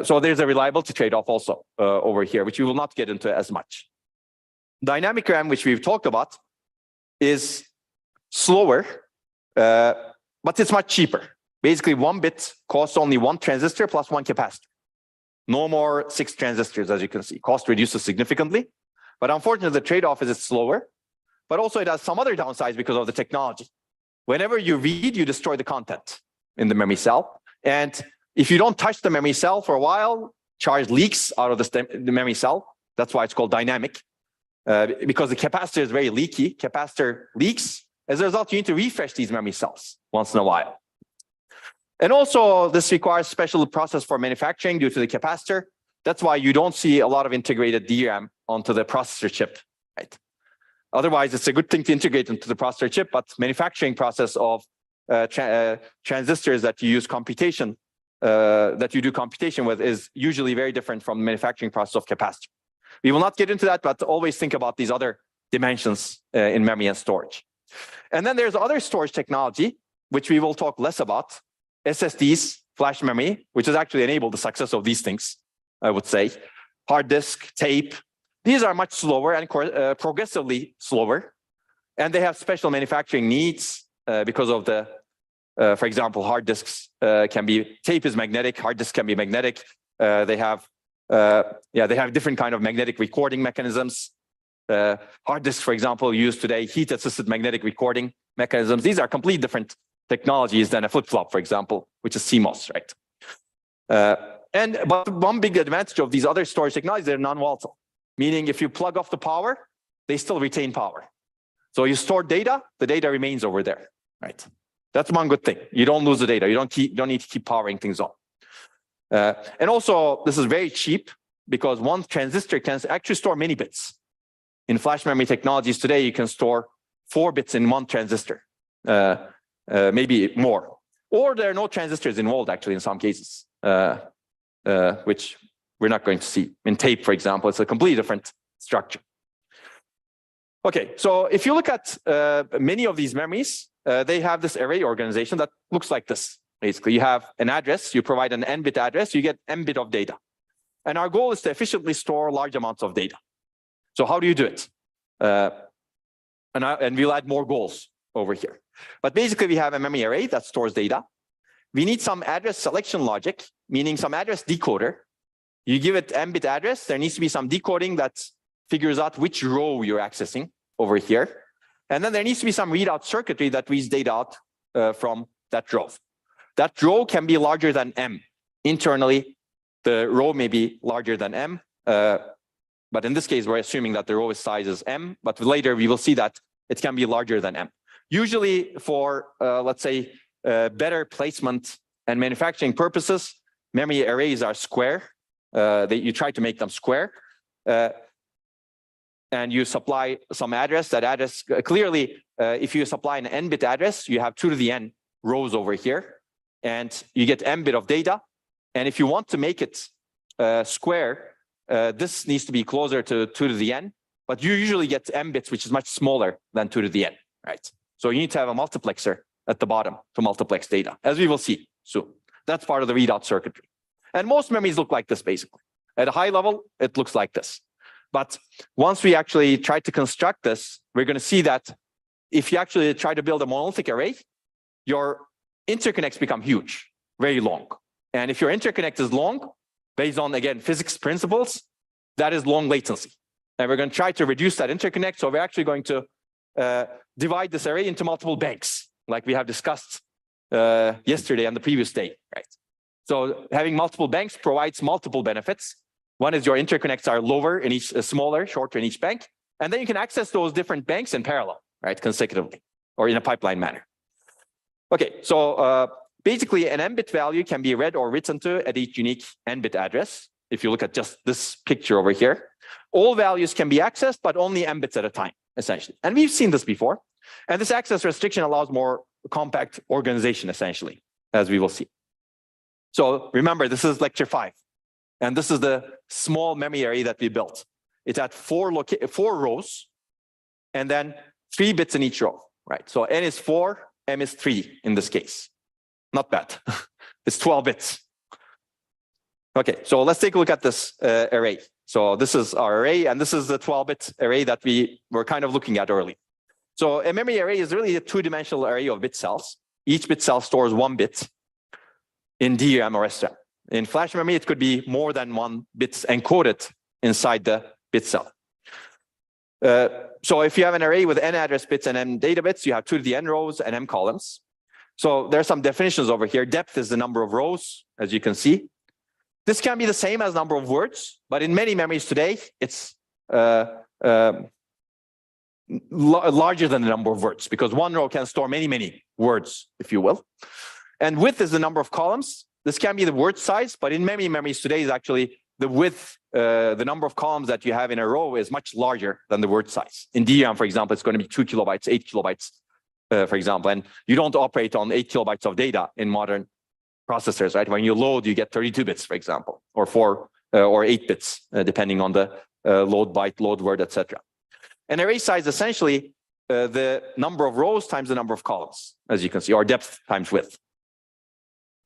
So there's a reliability trade-off also over here, which we will not get into as much. Dynamic RAM, which we've talked about, is slower, but it's much cheaper. Basically, 1 bit costs only 1 transistor plus 1 capacitor. No more 6 transistors, as you can see. Cost reduces significantly. But unfortunately, the trade-off is it's slower. But also it has some other downsides because of the technology. Whenever you read, you destroy the content in the memory cell. And if you don't touch the memory cell for a while, charge leaks out of the memory cell. That's why it's called dynamic. Because the capacitor is very leaky. Capacitor leaks. As a result, you need to refresh these memory cells once in a while. And also, this requires special process for manufacturing due to the capacitor. That's why you don't see a lot of integrated DRAM onto the processor chip, right? Otherwise, it's a good thing to integrate into the processor chip, but manufacturing process of transistors that you use computation, that you do computation with is usually very different from the manufacturing process of capacitor. We will not get into that, but always think about these other dimensions in memory and storage. And then there's other storage technology, which we will talk less about. SSDs, flash memory, which has actually enabled the success of these things, I would say. Hard disk, tape. These are much slower and progressively slower. And they have special manufacturing needs because of the, for example, hard disks tape is magnetic, hard disk can be magnetic. They have different kind of magnetic recording mechanisms. Hard disks, for example, use today heat-assisted magnetic recording mechanisms. These are completely different technologies than a flip-flop, for example, which is CMOS, right? But one big advantage of these other storage technologies, they're non-volatile, meaning if you plug off the power, they still retain power. So you store data, the data remains over there, right? That's one good thing. You don't lose the data. You don't need to keep powering things on. And also, this is very cheap because one transistor can actually store many bits. In flash memory technologies today, you can store 4 bits in one transistor. Maybe more. Or there are no transistors involved, actually, in some cases, which we're not going to see. In tape, for example, it's a completely different structure. Okay, so if you look at many of these memories, they have this array organization that looks like this. Basically, you have an address, you provide an n-bit address, you get n bit of data. And our goal is to efficiently store large amounts of data. So how do you do it? And we'll add more goals over here. But basically, we have a memory array that stores data. We need some address selection logic, meaning some address decoder. You give it n-bit address, there needs to be some decoding that figures out which row you're accessing over here. And then there needs to be some readout circuitry that reads data out from that row. That row can be larger than M. Internally, the row may be larger than M. But in this case, we're assuming that the row size is M. But later, we will see that it can be larger than M. Usually for, let's say, better placement and manufacturing purposes, memory arrays are square. You try to make them square. And you supply some address. That address, clearly, if you supply an n-bit address, you have 2 to the n rows over here. And you get m bit of data. And if you want to make it square, this needs to be closer to 2 to the n. But you usually get m bits, which is much smaller than 2 to the n, right? So you need to have a multiplexer at the bottom to multiplex data, as we will see soon. That's part of the readout circuitry. And most memories look like this, basically. At a high level, it looks like this. But once we actually try to construct this, we're going to see that if you actually try to build a monolithic array, your interconnects become huge, very long. And if your interconnect is long, based on, again, physics principles, that is long latency. And we're going to try to reduce that interconnect. So we're actually going to divide this array into multiple banks, like we have discussed yesterday and the previous day, right? So having multiple banks provides multiple benefits. One is your interconnects are lower in each, smaller, shorter in each bank. And then you can access those different banks in parallel, right, consecutively, or in a pipeline manner. Okay, so basically an n-bit value can be read or written to at each unique n-bit address. If you look at just this picture over here, all values can be accessed, but only n bits at a time, essentially. And we've seen this before. And this access restriction allows more compact organization, essentially, as we will see. So remember, this is lecture 5. And this is the small memory array that we built. It's at 4 rows, and then 3 bits in each row, right? So n is 4, m is 3 in this case. Not bad. It's 12 bits. Okay, so let's take a look at this array. So this is our array, and this is the 12-bit array that we were kind of looking at earlier. So a memory array is really a 2-dimensional array of bit cells. Each bit cell stores 1 bit in DRAM or SRAM. In flash memory, it could be more than 1 bit encoded inside the bit cell. So if you have an array with n address bits and n data bits, you have 2 to the n rows and m columns. So there are some definitions over here. Depth is the number of rows, as you can see. This can be the same as number of words, but in many memories today, it's larger than the number of words, because 1 row can store many, many words, if you will. And width is the number of columns. This can be the word size, but in many memories today is actually the width, the number of columns that you have in a row is much larger than the word size. In DRAM, for example, it's going to be 2 kilobytes, 8 kilobytes, for example. And you don't operate on 8 kilobytes of data in modern processors, right? When you load, you get 32 bits, for example, or 4 or 8 bits, depending on the load byte, load word, etc. An array size essentially the number of rows times the number of columns, as you can see, or depth times width.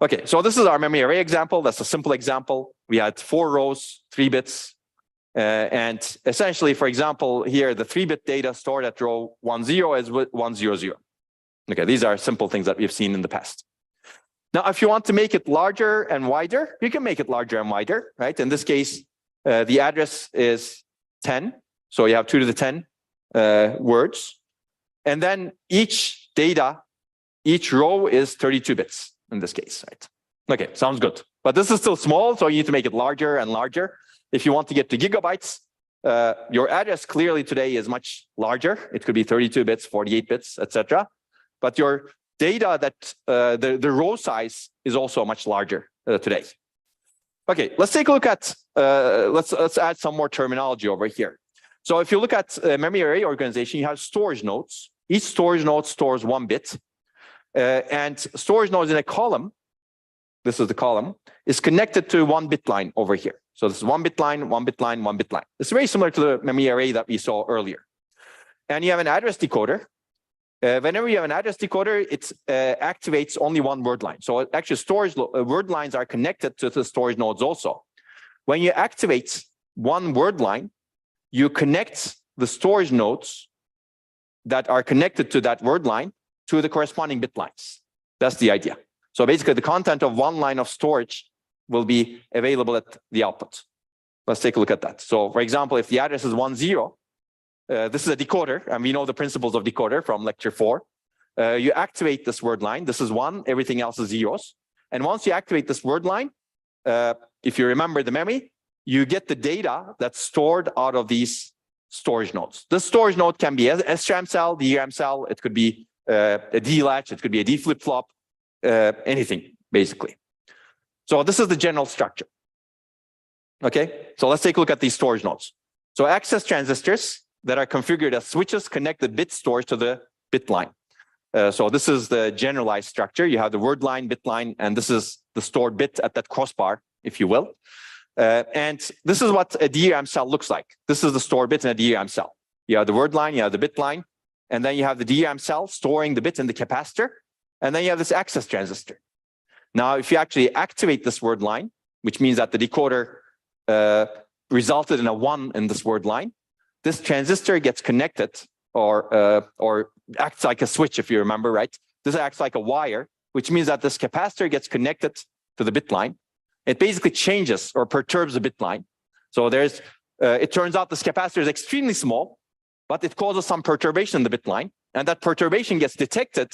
Okay, so this is our memory array example. That's a simple example. We had 4 rows, 3 bits. And essentially, for example, here, the 3-bit data stored at row 10 is 100. Okay, these are simple things that we've seen in the past. Now, if you want to make it larger and wider, you can make it larger and wider, right? In this case, the address is 10. So you have 2 to the 10 words. And then each row is 32 bits in this case, right? Okay, sounds good. But this is still small, so you need to make it larger and larger. If you want to get to gigabytes, your address clearly today is much larger. It could be 32 bits, 48 bits, etc. But your data that the row size is also much larger today. Okay, let's take a look at, let's add some more terminology over here. So if you look at memory array organization, you have storage nodes. Each storage node stores 1 bit. And storage nodes in a column, this is the column, is connected to 1 bit line over here. So this is 1 bit line, 1 bit line, 1 bit line. It's very similar to the memory array that we saw earlier. And you have an address decoder. Whenever you have an address decoder, it activates only 1 word line. So actually storage word lines are connected to the storage nodes also. When you activate 1 word line, you connect the storage nodes that are connected to that word line to the corresponding bit lines. That's the idea. So basically the content of 1 line of storage will be available at the output. Let's take a look at that. So for example, if the address is 10, This is a decoder, and we know the principles of decoder from lecture 4. You activate this word line. This is 1, everything else is zeros. And once you activate this word line, if you remember the memory, you get the data that's stored out of these storage nodes. This storage node can be a SRAM cell, DRAM cell, it could be a D latch, it could be a D flip-flop, anything, basically. So this is the general structure. Okay, so let's take a look at these storage nodes. So access transistors that are configured as switches connect the bit storage to the bit line. So this is the generalized structure. You have the word line, bit line, and this is the stored bit at that crossbar, if you will. And this is what a DRAM cell looks like. This is the stored bit in a DRAM cell. You have the word line, you have the bit line, and then you have the DRAM cell storing the bit in the capacitor, and then you have this access transistor. Now, if you actually activate this word line, which means that the decoder resulted in a 1 in this word line, this transistor gets connected or acts like a switch, if you remember, right? This acts like a wire, which means that this capacitor gets connected to the bit line. It basically changes or perturbs the bit line. So there's, it turns out this capacitor is extremely small, but it causes some perturbation in the bit line. And that perturbation gets detected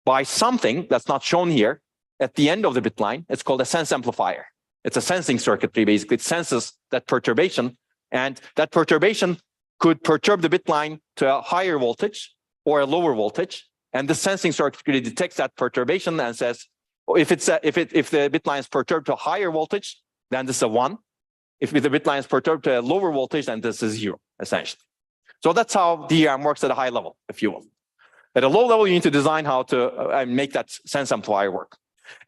by something that's not shown here at the end of the bit line. It's called a sense amplifier. It's a sensing circuitry, basically. It senses that perturbation, and that perturbation could perturb the bit line to a higher voltage or a lower voltage. And the sensing circuitry detects that perturbation and says, if the bit line is perturbed to a higher voltage, then this is a 1. If the bit line is perturbed to a lower voltage, then this is 0, essentially. So that's how DRAM works at a high level, if you will. At a low level, you need to design how to make that sense amplifier work.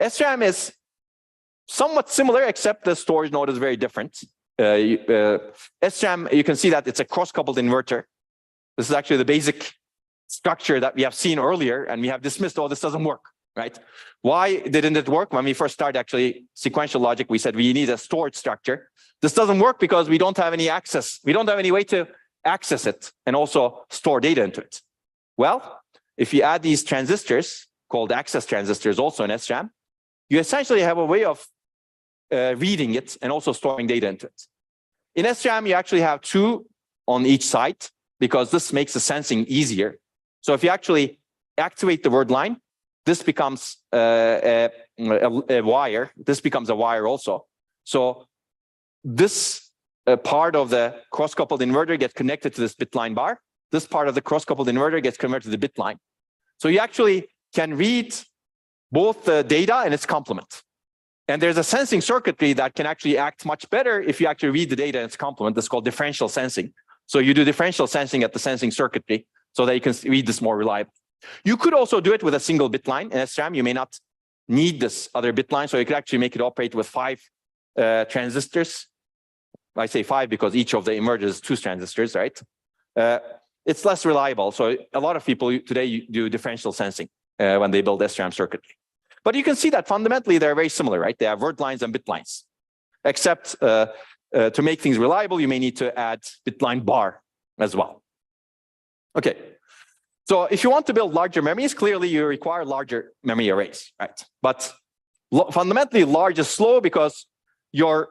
SRAM is somewhat similar, except the storage node is very different. SRAM, you can see that it's a cross-coupled inverter. This is actually the basic structure that we have seen earlier, and we have dismissed, oh, this doesn't work, right? Why didn't it work? When we first started actually sequential logic, we said we need a storage structure. This doesn't work because we don't have any access. We don't have any way to access it and also store data into it. Well, if you add these transistors, called access transistors also in SRAM, you essentially have a way of reading it and also storing data into it. In SRAM, you actually have 2 on each side because this makes the sensing easier. So if you actually activate the word line, this becomes a wire. This becomes a wire also. So this part of the cross-coupled inverter gets connected to this bit line bar. This part of the cross-coupled inverter gets converted to the bit line. So you actually can read both the data and its complement. And there's a sensing circuitry that can actually act much better if you actually read the data and its complement. That's called differential sensing. So you do differential sensing at the sensing circuitry so that you can read this more reliably. You could also do it with a single bit line. In SRAM, you may not need this other bit line, so you could actually make it operate with 5 transistors. I say 5 because each of the inverters is 2 transistors, right? It's less reliable. So a lot of people today do differential sensing when they build SRAM circuitry. But you can see that fundamentally they're very similar, right? They have word lines and bit lines. Except to make things reliable, you may need to add bit line bar as well. Okay. So if you want to build larger memories, clearly you require larger memory arrays, right? But fundamentally, large is slow because your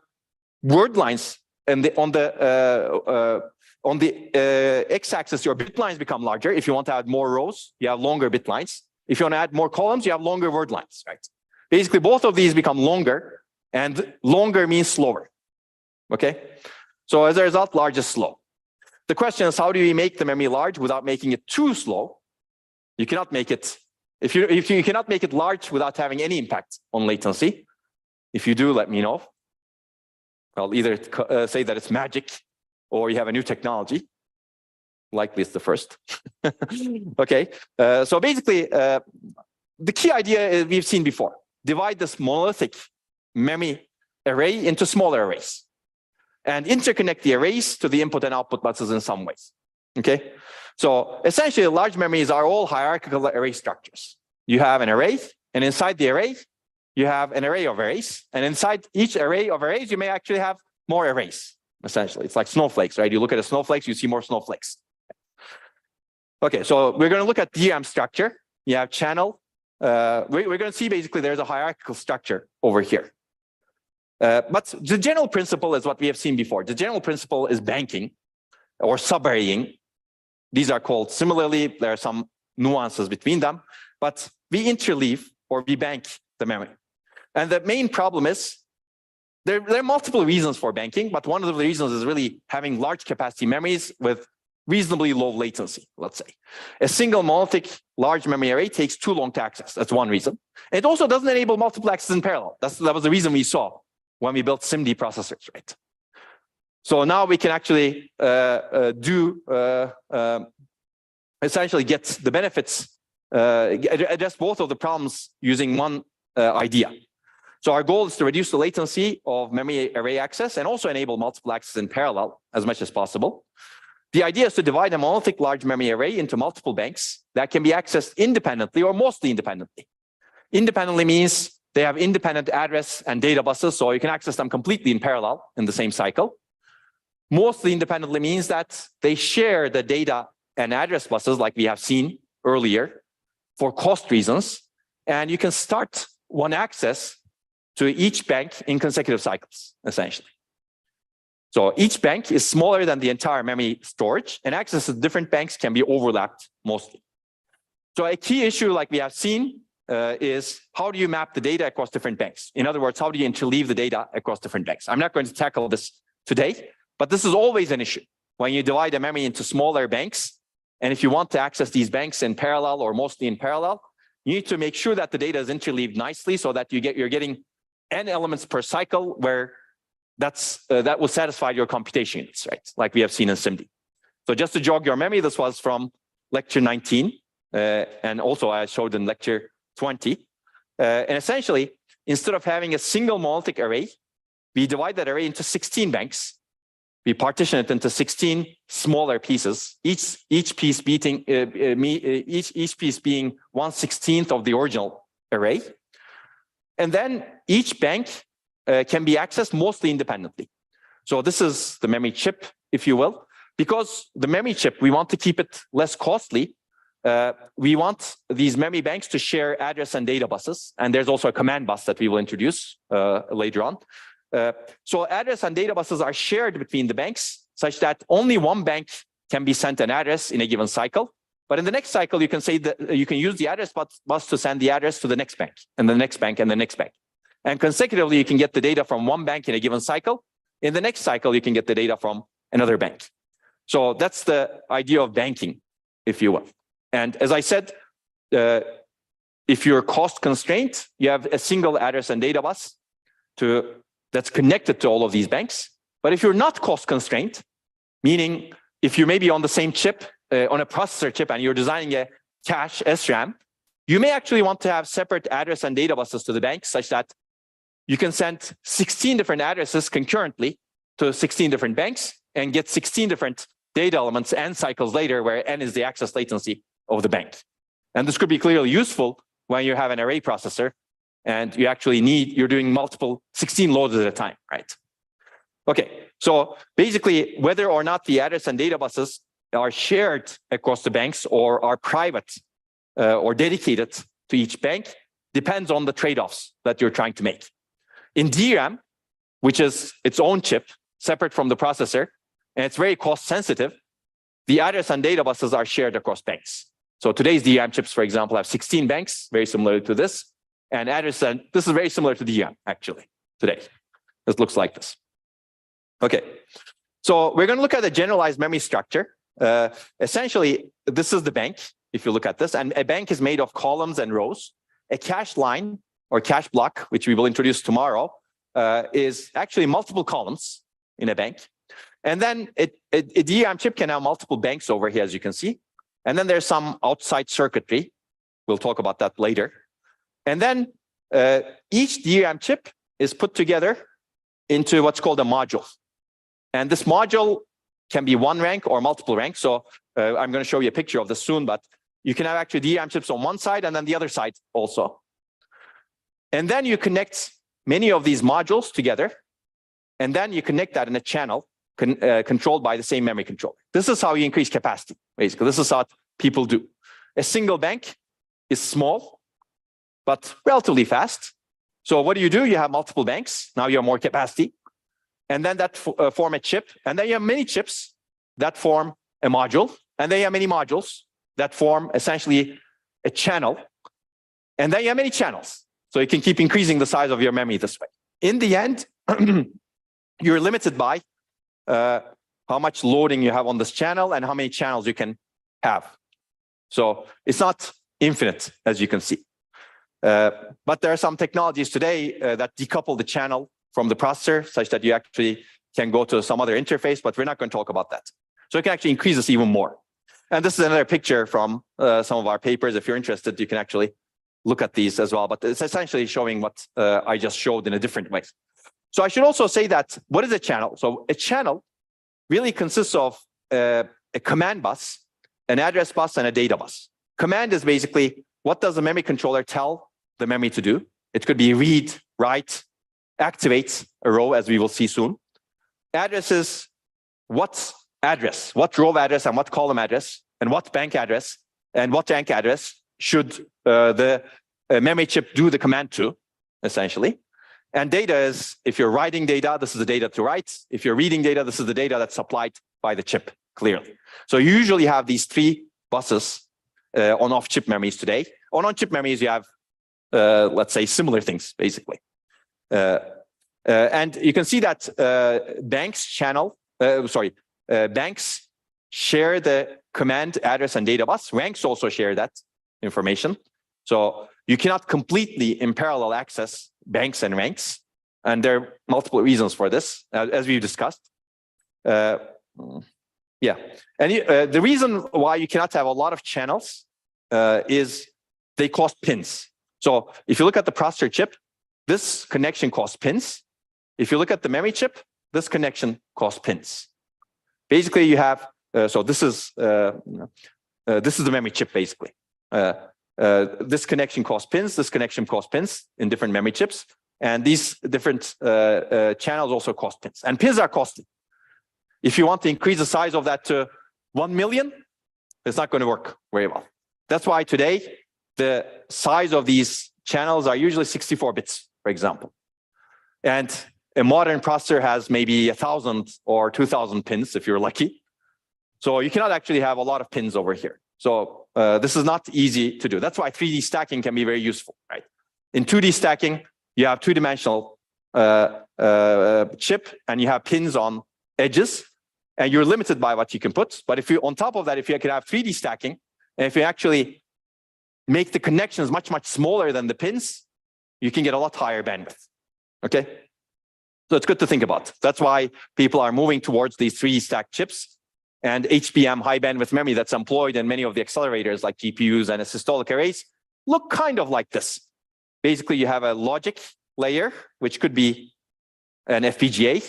word lines and on the x-axis, your bit lines become larger. If you want to add more rows, you have longer bit lines. If you want to add more columns, you have longer word lines, right? Basically, both of these become longer, and longer means slower, okay? So as a result, large is slow. The question is, how do you make the memory large without making it too slow? You cannot make it, if you cannot make it large without having any impact on latency. If you do, let me know. I'll either say that it's magic or you have a new technology. Likely it's the first. Okay, so basically, the key idea is we've seen before. Divide this monolithic memory array into smaller arrays and interconnect the arrays to the input and output buses in some ways. Okay, so essentially large memories are all hierarchical array structures. You have an array, and inside the array, you have an array of arrays, and inside each array of arrays, you may actually have more arrays. Essentially, it's like snowflakes, right? You look at the snowflakes, you see more snowflakes. Okay, so we're going to look at DRAM structure. You have channel. We're going to see basically there's a hierarchical structure over here. But the general principle is what we have seen before. The general principle is banking or subarraying. These are called similarly. There are some nuances between them, but we interleave or we bank the memory. And the main problem is there are multiple reasons for banking, but one of the reasons is really having large capacity memories with reasonably low latency, let's say. A single monolithic large memory array takes too long to access. That's one reason. It also doesn't enable multiple access in parallel. That was the reason we saw when we built SIMD processors, right? So now we can actually essentially get the benefits, address both of the problems using one idea. So our goal is to reduce the latency of memory array access and also enable multiple access in parallel as much as possible. The idea is to divide a monolithic large memory array into multiple banks that can be accessed independently or mostly independently. Independently means they have independent address and data buses, so you can access them completely in parallel in the same cycle. Mostly independently means that they share the data and address buses like we have seen earlier for cost reasons, and you can start one access to each bank in consecutive cycles, essentially. So each bank is smaller than the entire memory storage, and access to different banks can be overlapped mostly. So a key issue like we have seen is how do you map the data across different banks? In other words, how do you interleave the data across different banks? I'm not going to tackle this today, but this is always an issue. When you divide a memory into smaller banks, and if you want to access these banks in parallel or mostly in parallel, you need to make sure that the data is interleaved nicely so that you're getting n elements per cycle where that will satisfy your computation needs, right? Like we have seen in SIMD. So just to jog your memory, this was from lecture 19, and also I showed in lecture 20. And essentially, instead of having a single monolithic array, we divide that array into 16 banks. We partition it into 16 smaller pieces, each piece being 1/16 of the original array. And then each bank can be accessed mostly independently. So this is the memory chip, if you will. Because the memory chip, we want to keep it less costly. We want these memory banks to share address and data buses. And there's also a command bus that we will introduce later on. So address and data buses are shared between the banks such that only one bank can be sent an address in a given cycle. But in the next cycle, you can say that you can use the address bus to send the address to the next bank and the next bank and the next bank. And consecutively, you can get the data from one bank in a given cycle. In the next cycle, you can get the data from another bank. So that's the idea of banking, if you will. And as I said, if you're cost constrained, you have a single address and data bus that's connected to all of these banks. But if you're not cost constrained, meaning if you're maybe on the same chip, on a processor chip, and you're designing a cache SRAM, you may actually want to have separate address and data buses to the bank such that you can send 16 different addresses concurrently to 16 different banks and get 16 different data elements n cycles later, where n is the access latency of the bank. And this could be clearly useful when you have an array processor and you're doing multiple 16 loads at a time, right? Okay, so basically, whether or not the address and data buses are shared across the banks or are private or dedicated to each bank depends on the trade-offs that you're trying to make. In DRAM, which is its own chip, separate from the processor, and it's very cost sensitive, the address and data buses are shared across banks. So today's DRAM chips, for example, have 16 banks, very similar to this, and this is very similar to DRAM, actually, today. This looks like this. Okay, so we're going to look at the generalized memory structure. Essentially, this is the bank, if you look at this, and a bank is made of columns and rows. A cache line or cache block, which we will introduce tomorrow, is actually multiple columns in a bank. And then a DRAM chip can have multiple banks over here, as you can see. And then there's some outside circuitry. We'll talk about that later. And then each DRAM chip is put together into what's called a module. And this module can be one rank or multiple ranks. So I'm going to show you a picture of this soon, but you can have actually DRAM chips on one side and then the other side also. And then you connect many of these modules together, and then you connect that in a channel controlled by the same memory controller. This is how you increase capacity, basically. This is what people do. A single bank is small, but relatively fast. So what do? You have multiple banks. Now you have more capacity. And then that form a chip. And then you have many chips that form a module. and then you have many modules that form essentially a channel. And then you have many channels. So you can keep increasing the size of your memory this way. In the end, you're limited by how much loading you have on this channel and how many channels you can have. So it's not infinite, as you can see. But there are some technologies today that decouple the channel from the processor such that you actually can go to some other interface, but we're not going to talk about that. So you can actually increase this even more. And this is another picture from some of our papers. If you're interested, you can actually look at these as well. But it's essentially showing what I just showed in a different way. So I should also say that, what is a channel? So a channel really consists of a command bus, an address bus, and a data bus. Command is basically, what does the memory controller tell the memory to do? It could be read, write, activate a row, as we will see soon. Address is what address, what row address and what column address, and what bank address and what rank address should the memory chip do the command to, essentially. And data is, if you're writing data, this is the data to write. If you're reading data, this is the data that's supplied by the chip, clearly. So you usually have these three buses on off-chip memories today. On on-chip memories, you have, let's say, similar things, basically. And you can see that banks share the command, address, and data bus. Ranks also share that information. So you cannot completely in parallel access banks and ranks. And there are multiple reasons for this, as we've discussed. Yeah. And the reason why you cannot have a lot of channels is they cost pins. So if you look at the processor chip, this connection costs pins. If you look at the memory chip, this connection costs pins. Basically, you have, so this is the memory chip, basically. This connection costs pins, this connection costs pins in different memory chips. And these different channels also cost pins. And pins are costly. If you want to increase the size of that to 1 million, it's not going to work very well. That's why today, the size of these channels are usually 64 bits, for example. And a modern processor has maybe 1,000 or 2,000 pins, if you're lucky. So you cannot actually have a lot of pins over here. So this is not easy to do. That's why 3D stacking can be very useful, right? In 2D stacking, you have two-dimensional chip, and you have pins on edges, and you're limited by what you can put. But if you, on top of that, if you can have 3D stacking, and if you actually make the connections much, much smaller than the pins, you can get a lot higher bandwidth, okay? So it's good to think about. That's why people are moving towards these 3D stacked chips, and HBM, high bandwidth memory, that's employed in many of the accelerators like GPUs and systolic arrays look kind of like this. Basically, you have a logic layer, which could be an FPGA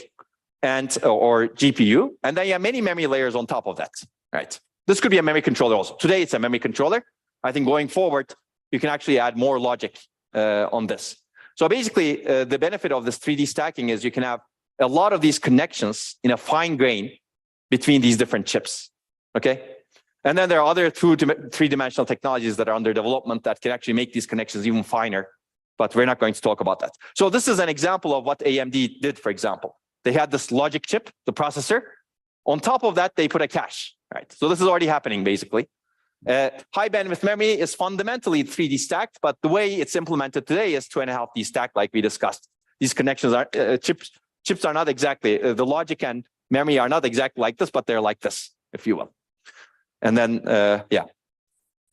or GPU, and then you have many memory layers on top of that, right? This could be a memory controller also. Today, it's a memory controller. I think going forward, you can actually add more logic on this. So basically, the benefit of this 3D stacking is you can have a lot of these connections in a fine grain between these different chips, okay? And then there are other three-dimensional technologies that are under development that can actually make these connections even finer, but we're not going to talk about that. So this is an example of what AMD did, for example. They had this logic chip, the processor. On top of that, they put a cache, right? So this is already happening, basically. High bandwidth memory is fundamentally 3D stacked, but the way it's implemented today is 2.5D stacked, like we discussed. These connections are, chips are not exactly, the logic and memory are not exactly like this, but they're like this, if you will. And then, yeah.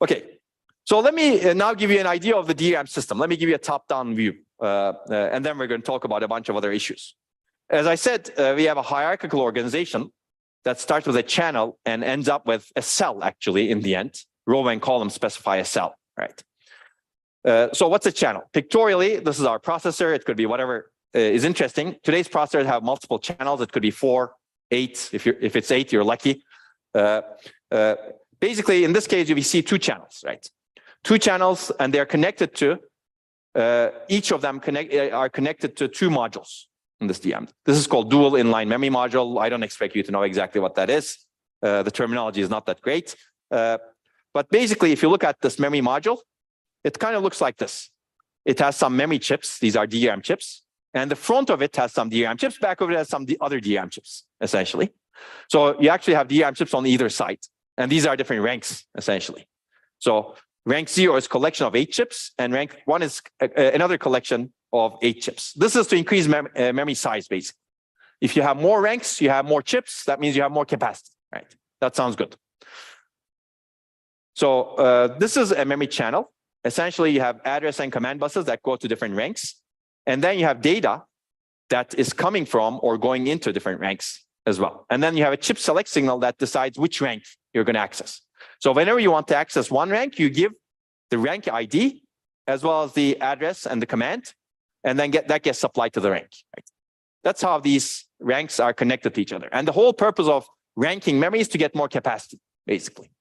Okay, so let me now give you an idea of the DRAM system. Let me give you a top-down view, and then we're going to talk about a bunch of other issues. As I said, we have a hierarchical organization that starts with a channel and ends up with a cell, actually, in the end. Row and column specify a cell, right? So what's a channel? Pictorially, this is our processor. It could be whatever is interesting. Today's processors have multiple channels. It could be 4, 8. If it's 8, you're lucky. Basically, in this case, you see 2 channels, right? 2 channels, and they're connected to, each of them are connected to 2 modules in this DRAM. This is called dual inline memory module. I don't expect you to know exactly what that is. The terminology is not that great. But basically, if you look at this memory module, it kind of looks like this. It has some memory chips. These are DRAM chips. And the front of it has some DRAM chips. Back of it has some other DRAM chips, essentially. So you actually have DRAM chips on either side. And these are different ranks, essentially. So rank 0 is collection of 8 chips, and rank 1 is another collection of 8 chips. This is to increase memory size, basically. If you have more ranks, you have more chips. That means you have more capacity, right? That sounds good. So this is a memory channel. Essentially, you have address and command buses that go to different ranks. And then you have data that is coming from or going into different ranks as well. And then you have a chip select signal that decides which rank you're going to access. So whenever you want to access one rank, you give the rank ID as well as the address and the command, and then that gets supplied to the rank. Right? That's how these ranks are connected to each other. And the whole purpose of ranking memory is to get more capacity, basically.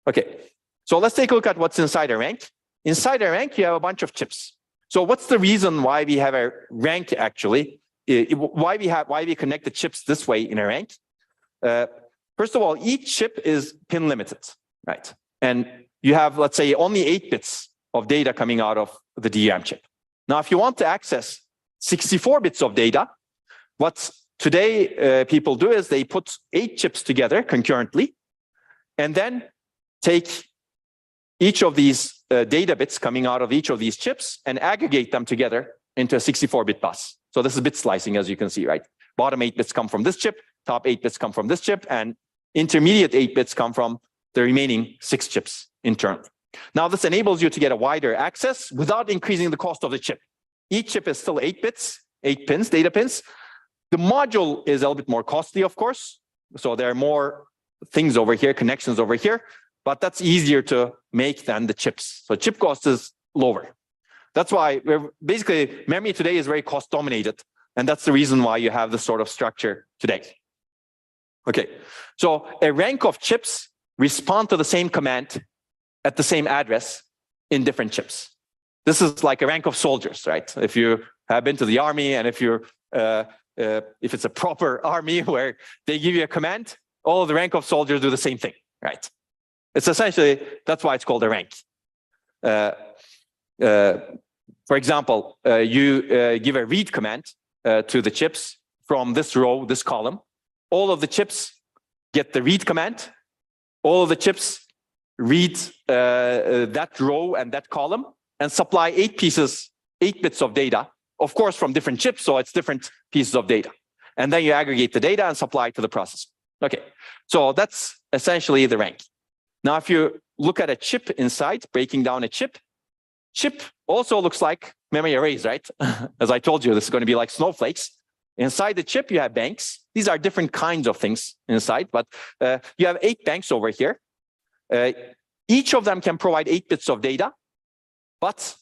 Okay, so let's take a look at what's inside a rank. Inside a rank, you have a bunch of chips. So what's the reason why we have a rank, actually? Why we connect the chips this way in a rank? First of all, each chip is pin limited, right? And you have, let's say, only 8 bits of data coming out of the DRAM chip. Now, if you want to access 64 bits of data, what today people do is they put 8 chips together concurrently, and then take each of these data bits coming out of each of these chips and aggregate them together into a 64-bit bus. So this is bit slicing, as you can see, right? Bottom 8 bits come from this chip, top 8 bits come from this chip, and intermediate 8 bits come from the remaining 6 chips internally. Now, this enables you to get a wider access without increasing the cost of the chip. Each chip is still 8 bits, 8 pins, data pins. The module is a little bit more costly, of course. So there are more things over here, connections over here, but that's easier to make than the chips. So chip cost is lower. That's why basically memory today is very cost dominated. And that's the reason why you have this sort of structure today. Okay, so a rank of chips respond to the same command at the same address in different chips. This is like a rank of soldiers, right? If you have been to the army, and if it's a proper army where they give you a command, all of the rank of soldiers do the same thing, right? It's essentially, that's why it's called a rank. For example, you give a read command to the chips from this row, this column. All of the chips get the read command. All of the chips read that row and that column and supply 8 bits of data, of course, from different chips, so it's different pieces of data. And then you aggregate the data and supply it to the processor. Okay, so that's essentially the rank. Now, if you look at a chip inside, breaking down a chip also looks like memory arrays, right? As I told you, this is going to be like snowflakes. Inside the chip, you have banks. These are different kinds of things inside, but you have 8 banks over here. Each of them can provide 8 bits of data, but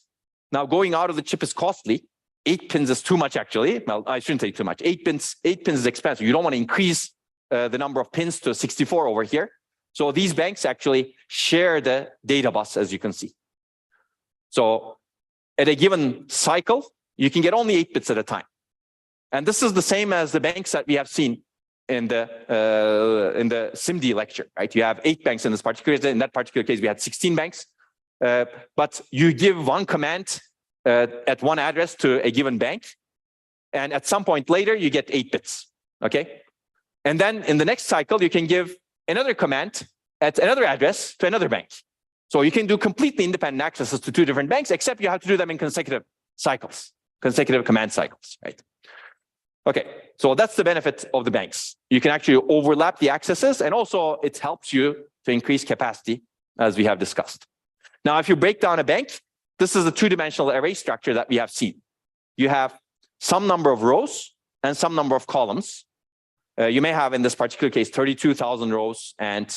now going out of the chip is costly. 8 pins is too much, actually. Well, I shouldn't say too much. 8 pins is expensive. You don't want to increase the number of pins to 64 over here. So these banks actually share the data bus, as you can see. So at a given cycle, you can get only 8 bits at a time. And this is the same as the banks that we have seen in the SIMD lecture, right? You have 8 banks in this particular case. In that particular case, we had 16 banks. But you give one command at one address to a given bank. And at some point later, you get 8 bits, okay? And then in the next cycle, you can give another command at another address to another bank. So you can do completely independent accesses to 2 different banks, except you have to do them in consecutive cycles, consecutive command cycles, right? Okay, so that's the benefit of the banks. You can actually overlap the accesses, and also it helps you to increase capacity, as we have discussed. Now, if you break down a bank, this is the 2-dimensional array structure that we have seen. You have some number of rows and some number of columns. You may have, in this particular case, 32,000 rows and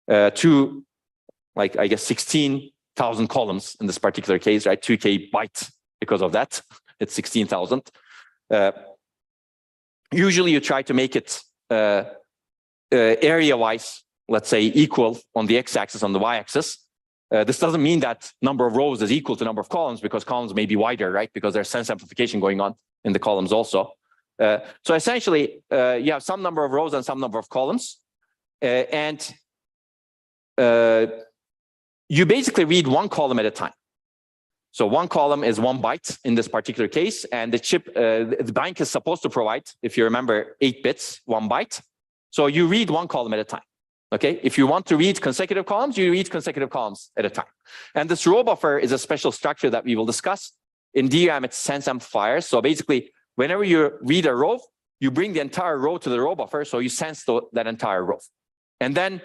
16,000 columns in this particular case, right? 2K bytes because of that. It's 16,000. Usually you try to make it area-wise, let's say, equal on the x-axis, on the y-axis. This doesn't mean that number of rows is equal to number of columns, because columns may be wider, right? Because there's sense amplification going on in the columns also. So essentially, you have some number of rows and some number of columns. And you basically read one column at a time. So one column is 1 byte in this particular case, and the chip, the bank is supposed to provide, if you remember, 8 bits, 1 byte. So you read one column at a time, Okay, if you want to read consecutive columns, you read consecutive columns at a time. And this row buffer is a special structure that we will discuss. In DRAM, it's sense amplifiers. So basically, whenever you read a row, you bring the entire row to the row buffer, so you sense that entire row. And then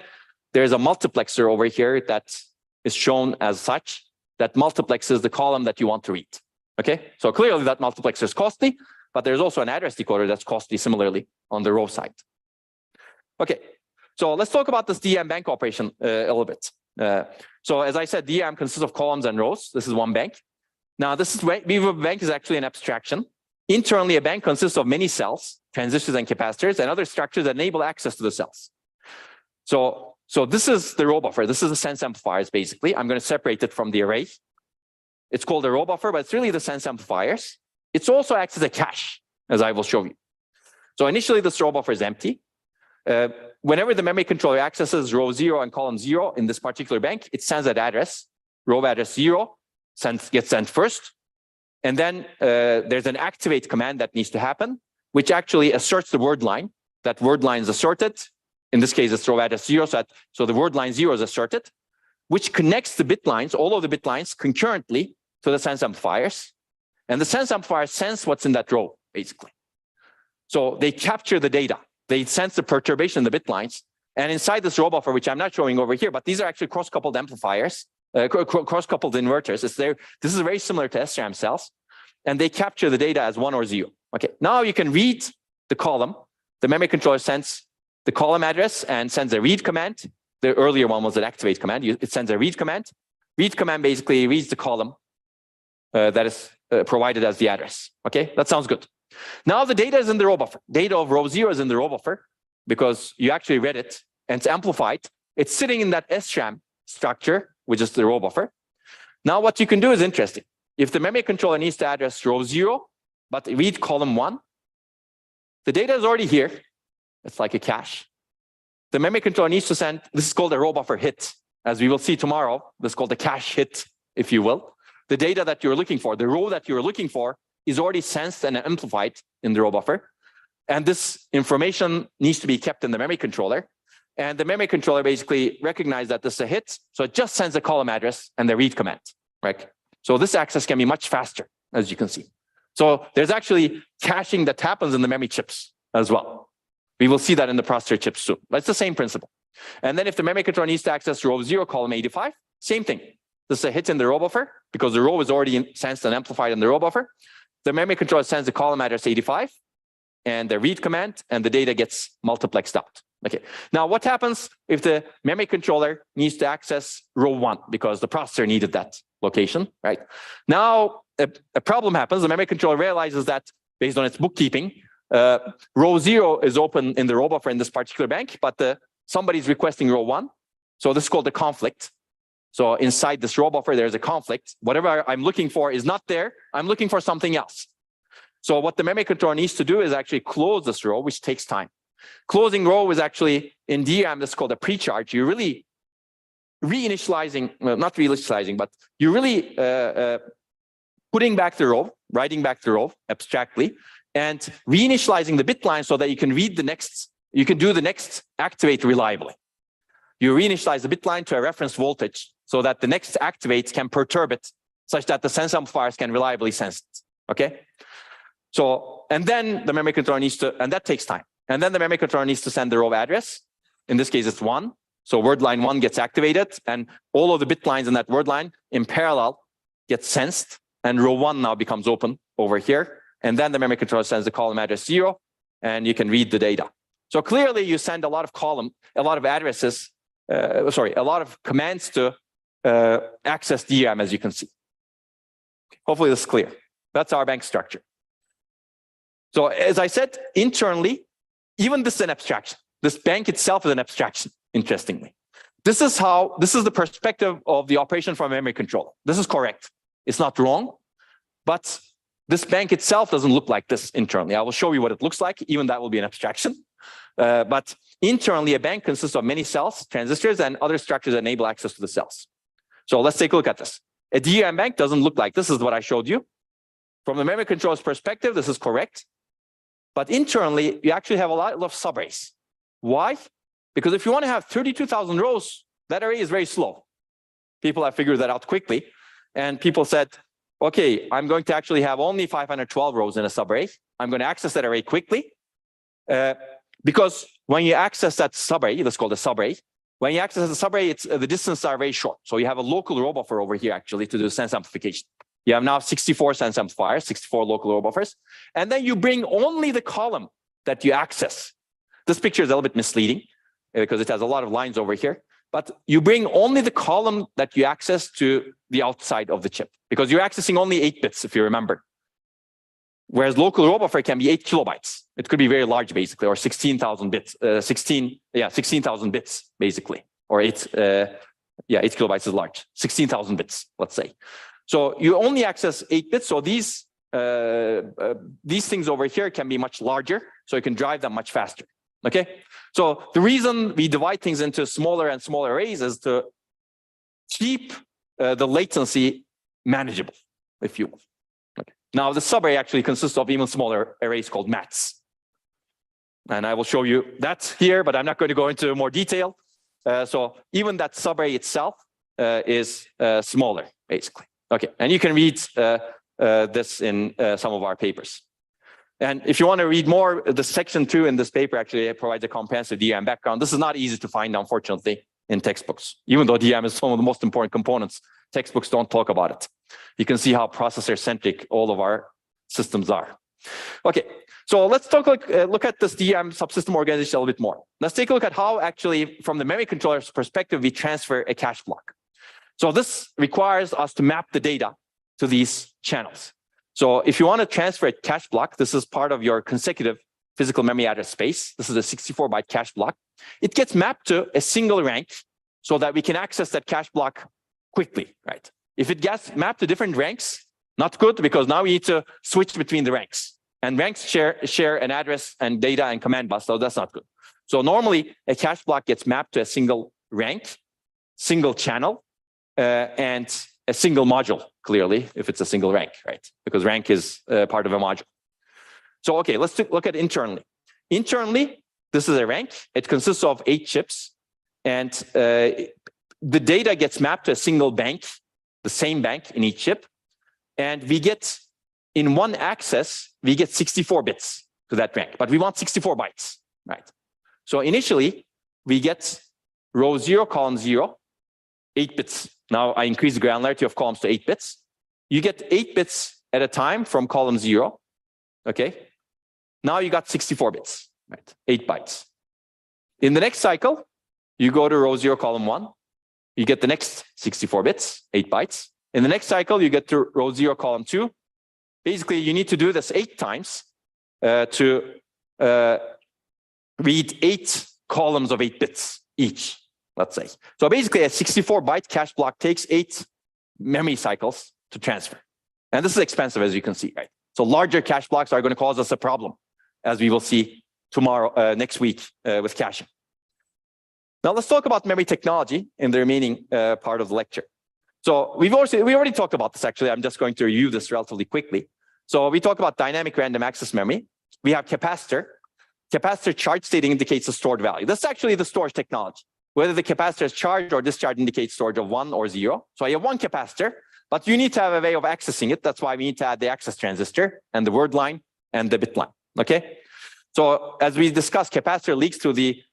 there's a multiplexer over here that is shown as such, that multiplexes the column that you want to read. Okay, so clearly that multiplexer is costly, but there's also an address decoder that's costly similarly on the row side. Okay, so let's talk about this DRAM bank operation a little bit. So as I said, DRAM consists of columns and rows. This is one bank. Now this is bank is actually an abstraction. Internally, a bank consists of many cells, transistors and capacitors, and other structures that enable access to the cells. So this is the row buffer. This is the sense amplifiers, basically. I'm going to separate it from the array. It's called a row buffer, but it's really the sense amplifiers. It also acts as a cache, as I will show you. So initially, this row buffer is empty. Whenever the memory controller accesses row 0 and column 0 in this particular bank, it sends that address, row address 0, gets sent first. And then there's an activate command that needs to happen, which actually asserts the word line. That word line is asserted. In this case, it's row address 0. So the word line 0 is asserted, which connects the bit lines, all of the bit lines, concurrently to the sense amplifiers. And the sense amplifiers sense what's in that row, basically. So they capture the data. They sense the perturbation in the bit lines. And inside this row buffer, which I'm not showing over here, but these are actually cross-coupled amplifiers, cross-coupled inverters. This is very similar to SRAM cells. And they capture the data as 1 or 0. Okay, now you can read the column. The memory controller sends the column address and sends a read command. The earlier one was an activate command. It sends a read command. Read command basically reads the column that is provided as the address. Okay, that sounds good. Now the data is in the row buffer. Data of row 0 is in the row buffer because you actually read it and it's amplified. It's sitting in that SRAM structure, which is the row buffer. Now what you can do is interesting. If the memory controller needs to address row 0, but read column 1, the data is already here. It's like a cache. The memory controller needs to send, this is called a row buffer hit. As we will see tomorrow, this is called a cache hit, if you will. The data that you're looking for, the row that you're looking for, is already sensed and amplified in the row buffer. And this information needs to be kept in the memory controller. And the memory controller basically recognizes that this is a hit. So it just sends a column address and the read command, right? So this access can be much faster, as you can see. So there's actually caching that happens in the memory chips as well. We will see that in the processor chips soon. But it's the same principle. And then if the memory controller needs to access row 0, column 85, same thing. This is a hit in the row buffer because the row is already sensed and amplified in the row buffer. The memory controller sends the column address 85 and the read command, and the data gets multiplexed out. Okay. Now, what happens if the memory controller needs to access row 1 because the processor needed that location, right? Now, a problem happens. The memory controller realizes that based on its bookkeeping, row 0 is open in the row buffer in this particular bank, but somebody's requesting row 1. So this is called a conflict. So inside this row buffer, there's a conflict. Whatever I'm looking for is not there. I'm looking for something else. So what the memory controller needs to do is actually close this row, which takes time. Closing row is actually, in DRAM, this is called a pre-charge. You're really reinitializing, well, not reinitializing, but you're really putting back the row, writing back the row abstractly, and reinitializing the bit line so that you can read the next, you can do the next activate reliably. You reinitialize the bit line to a reference voltage so that the next activate can perturb it such that the sense amplifiers can reliably sense it, okay? So, and then the memory controller needs to, and that takes time. And then the memory controller needs to send the row address. In this case, it's 1. So word line 1 gets activated, and all of the bit lines in that word line in parallel get sensed, and row 1 now becomes open over here. And then the memory controller sends the column address 0, and you can read the data. So clearly you send a lot of addresses, a lot of commands to access DRAM, as you can see. Hopefully this is clear. That's our bank structure. So as I said, internally, even this is an abstraction. This bank itself is an abstraction, interestingly. This is the perspective of the operation from a memory controller. This is correct. It's not wrong, but this bank itself doesn't look like this internally. I will show you what it looks like. Even that will be an abstraction. But internally, a bank consists of many cells, transistors, and other structures that enable access to the cells. So let's take a look at this. A DRAM bank doesn't look like this. This is what I showed you. From the memory controller's perspective, this is correct. But internally, you actually have a lot of subarrays. Why? Because if you want to have 32,000 rows, that array is very slow. People have figured that out quickly. And people said, okay, I'm going to actually have only 512 rows in a subarray. I'm going to access that array quickly. Because when you access that subarray, let's call it a subarray. When you access the subarray, the distances are very short. So you have a local row buffer over here actually to do sense amplification. You have now 64 sense amplifiers, 64 local row buffers. And then you bring only the column that you access. This picture is a little bit misleading because it has a lot of lines over here. But you bring only the column that you access to the outside of the chip because you're accessing only 8 bits, if you remember. Whereas local row buffer can be 8 kilobytes. It could be very large, basically, or 16,000 bits. 16,000 bits, basically, or 8 kilobytes is large. 16,000 bits, let's say. So you only access 8 bits. So these things over here can be much larger, so you can drive them much faster. Okay. So the reason we divide things into smaller and smaller arrays is to keep the latency manageable, if you will. Okay. Now the subarray actually consists of even smaller arrays called mats. And I will show you that here, but I'm not going to go into more detail. So even that subarray itself is smaller, basically. Okay, and you can read this in some of our papers. And if you want to read more, the section 2 in this paper actually provides a comprehensive DRAM background. This is not easy to find, unfortunately, in textbooks. Even though DRAM is one of the most important components, textbooks don't talk about it. You can see how processor-centric all of our systems are. Okay, so let's look at this DRAM subsystem organization a little bit more. Let's take a look at how actually, from the memory controller's perspective, we transfer a cache block. So this requires us to map the data to these channels. So if you want to transfer a cache block, this is part of your consecutive physical memory address space. This is a 64-byte cache block. It gets mapped to a single rank so that we can access that cache block quickly, right? If it gets mapped to different ranks, not good, because now we need to switch between the ranks. And ranks share an address and data and command bus, so that's not good. So normally, a cache block gets mapped to a single rank, single channel, and a single module, clearly, if it's a single rank, right? Because rank is part of a module. So, okay, let's look at internally. Internally, this is a rank. It consists of 8 chips. And the data gets mapped to a single bank, the same bank in each chip. And we get, in one access, we get 64 bits to that rank. But we want 64 bytes, right? So initially, we get row 0, column 0, 8 bits. Now I increase the granularity of columns to 8 bits. You get 8 bits at a time from column 0. Okay. Now you got 64 bits, right? 8 bytes. In the next cycle, you go to row 0, column 1. You get the next 64 bits, 8 bytes. In the next cycle, you get to row 0, column 2. Basically, you need to do this 8 times to read 8 columns of 8 bits each, let's say. So basically, a 64-byte cache block takes 8 memory cycles to transfer. And this is expensive, as you can see, right? So larger cache blocks are going to cause us a problem, as we will see tomorrow, next week with caching. Now, let's talk about memory technology in the remaining part of the lecture. So we already talked about this, actually. I'm just going to review this relatively quickly. So we talked about dynamic random access memory. We have capacitor. Capacitor charge state indicates the stored value. This is actually the storage technology. Whether the capacitor is charged or discharged indicates storage of 1 or 0. So I have one capacitor, but you need to have a way of accessing it. That's why we need to add the access transistor and the word line and the bit line, okay? So as we discussed, capacitor leaks through the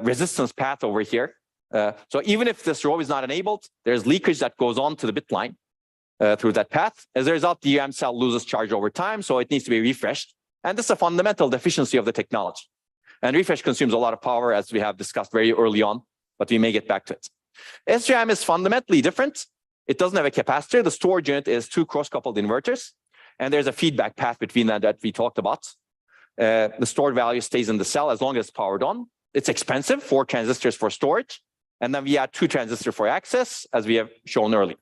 resistance path over here. So even if this row is not enabled, there's leakage that goes on to the bit line through that path. As a result, the DRAM cell loses charge over time, so it needs to be refreshed. And this is a fundamental deficiency of the technology. And refresh consumes a lot of power, as we have discussed very early on, but we may get back to it. SRAM is fundamentally different. It doesn't have a capacitor. The storage unit is 2 cross-coupled inverters, and there's a feedback path between that we talked about. The stored value stays in the cell as long as it's powered on. It's expensive, 4 transistors for storage, and then we add 2 transistors for access, as we have shown earlier.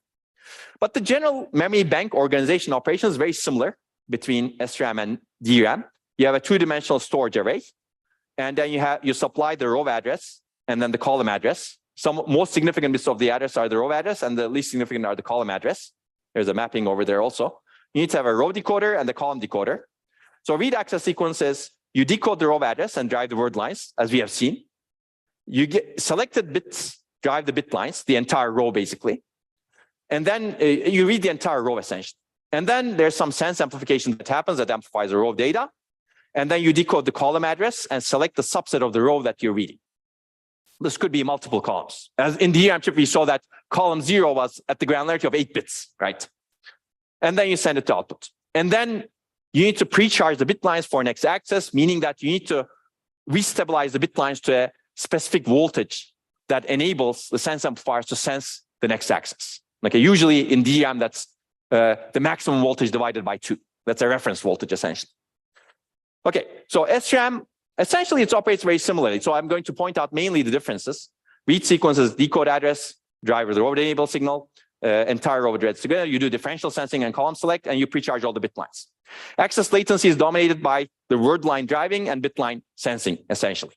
But the general memory bank organization operation is very similar between SRAM and DRAM. You have a 2-dimensional storage array, and then you supply the row address and then the column address. Some most significant bits of the address are the row address, and the least significant are the column address. There's a mapping over there also. You need to have a row decoder and the column decoder. So read access sequence is you decode the row address and drive the word lines, as we have seen. you get selected bits, drive the bit lines, the entire row basically. And then you read the entire row essentially. And then there's some sense amplification that happens that amplifies a row of data. And then you decode the column address and select the subset of the row that you're reading. This could be multiple columns. As in the DRAM chip, we saw that column 0 was at the granularity of 8 bits, right? And then you send it to output. And then you need to pre-charge the bit lines for next access, meaning that you need to restabilize the bit lines to a specific voltage that enables the sense amplifiers to sense the next access. Okay, usually in DRAM, that's the maximum voltage divided by 2. That's a reference voltage, essentially. Okay, so SRAM, essentially it operates very similarly. So I'm going to point out mainly the differences. Read sequences, decode address, driver the row enable signal, entire row address together. You do differential sensing and column select, and you pre-charge all the bit lines. Access latency is dominated by the word line driving and bit line sensing, essentially.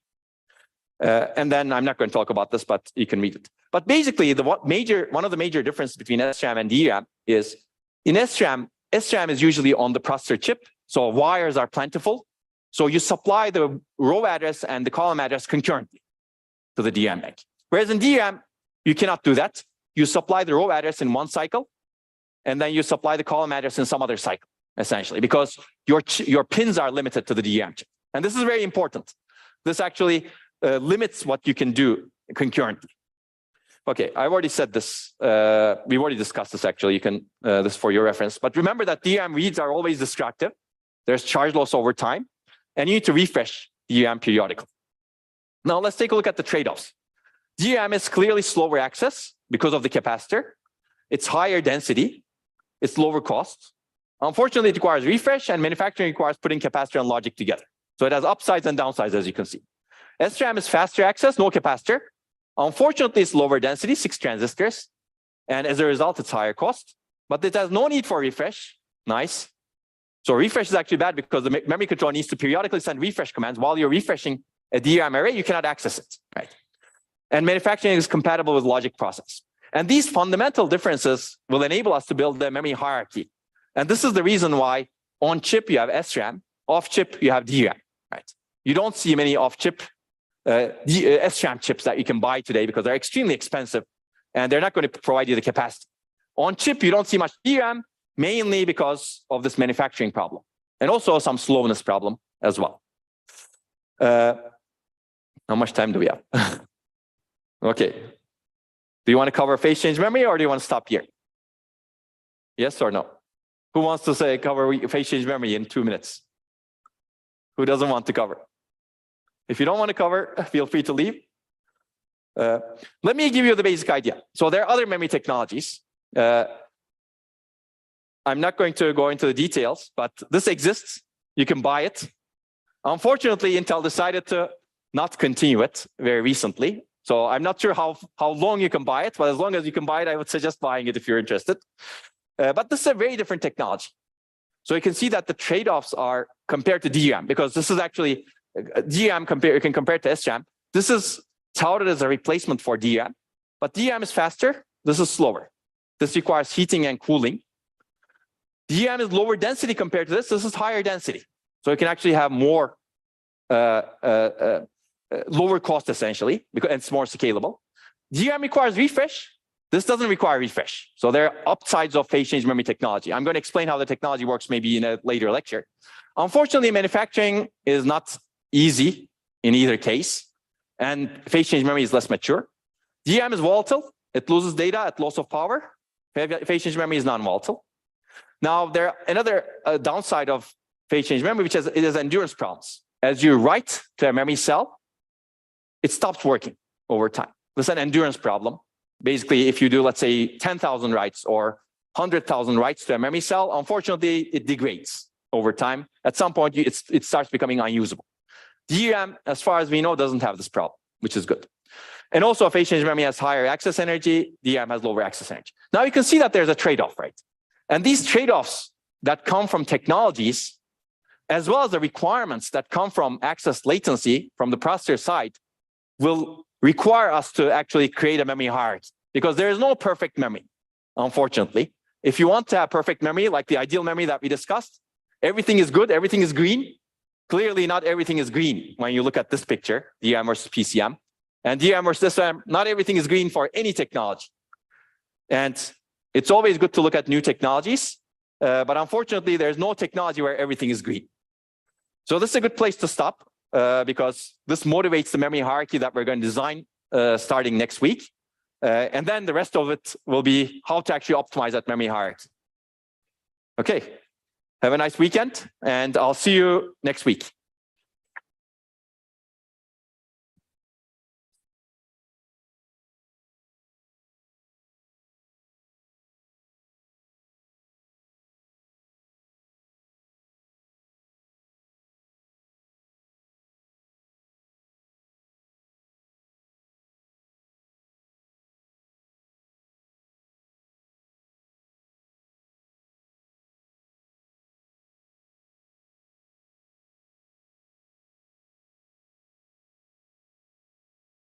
And then I'm not going to talk about this, but you can read it. But basically, one of the major differences between SRAM and DRAM is in SRAM is usually on the processor chip, so wires are plentiful. So you supply the row address and the column address concurrently to the DRAM bank. Whereas in DRAM, you cannot do that. You supply the row address in one cycle, and then you supply the column address in some other cycle, essentially, because your pins are limited to the DRAM chip. And this is very important. This actually limits what you can do concurrently. Okay, I've already said this. We've already discussed this, actually. You can, this for your reference. But remember that DRAM reads are always destructive. There's charge loss over time. And you need to refresh DRAM periodically. Now let's take a look at the trade-offs. DRAM is clearly slower access because of the capacitor. It's higher density. It's lower cost. Unfortunately, it requires refresh, and manufacturing requires putting capacitor and logic together. So it has upsides and downsides, as you can see. SRAM is faster access, no capacitor. Unfortunately, it's lower density, 6 transistors. And as a result, it's higher cost. But it has no need for refresh. Nice. So refresh is actually bad because the memory controller needs to periodically send refresh commands. While you're refreshing a DRAM array, you cannot access it, right? And manufacturing is compatible with logic process. And these fundamental differences will enable us to build the memory hierarchy. And this is the reason why on chip you have SRAM, off chip you have DRAM, right? You don't see many off chip SRAM chips that you can buy today because they're extremely expensive and they're not going to provide you the capacity. On chip, you don't see much DRAM, mainly because of this manufacturing problem and also some slowness problem as well. How much time do we have? Okay. Do you want to cover phase change memory or do you want to stop here? Yes or no? Who wants to say cover phase change memory in 2 minutes? Who doesn't want to cover? If you don't want to cover, feel free to leave. Let me give you the basic idea. So there are other memory technologies. I'm not going to go into the details, but this exists. You can buy it. Unfortunately, Intel decided to not continue it very recently. So I'm not sure how long you can buy it, but as long as you can buy it, I would suggest buying it if you're interested. But this is a very different technology. So you can see that the trade-offs are compared to DRAM, because this is actually DRAM you can compare it to SRAM. This is touted as a replacement for DRAM, but DRAM is faster. This is slower. This requires heating and cooling. DRAM is lower density compared to this. This is higher density. So you can actually have more lower cost, essentially, because it's more scalable. DRAM requires refresh. This doesn't require refresh. So there are upsides of phase change memory technology. I'm going to explain how the technology works maybe in a later lecture. Unfortunately, manufacturing is not easy in either case, and phase change memory is less mature. DRAM is volatile. It loses data at loss of power. Phase change memory is non-volatile. Now, there are another downside of phase change memory, which is it has endurance problems. As you write to a memory cell, it stops working over time. This is an endurance problem. Basically, if you do, let's say, 10,000 writes or 100,000 writes to a memory cell, unfortunately, it degrades over time. At some point, it starts becoming unusable. DRAM, as far as we know, doesn't have this problem, which is good. And also, phase change memory has higher access energy. DRAM has lower access energy. Now, you can see that there's a trade-off, right? And these trade-offs that come from technologies, as well as the requirements that come from access latency from the processor side, will require us to actually create a memory hierarchy, because there is no perfect memory, unfortunately. If you want to have perfect memory, like the ideal memory that we discussed, everything is good, everything is green. Clearly, not everything is green when you look at this picture, DRAM versus PCM. And DRAM versus SRAM, not everything is green for any technology. And it's always good to look at new technologies, but unfortunately, there's no technology where everything is green. So this is a good place to stop because this motivates the memory hierarchy that we're going to design starting next week. And then the rest of it will be how to actually optimize that memory hierarchy. Okay, have a nice weekend, and I'll see you next week.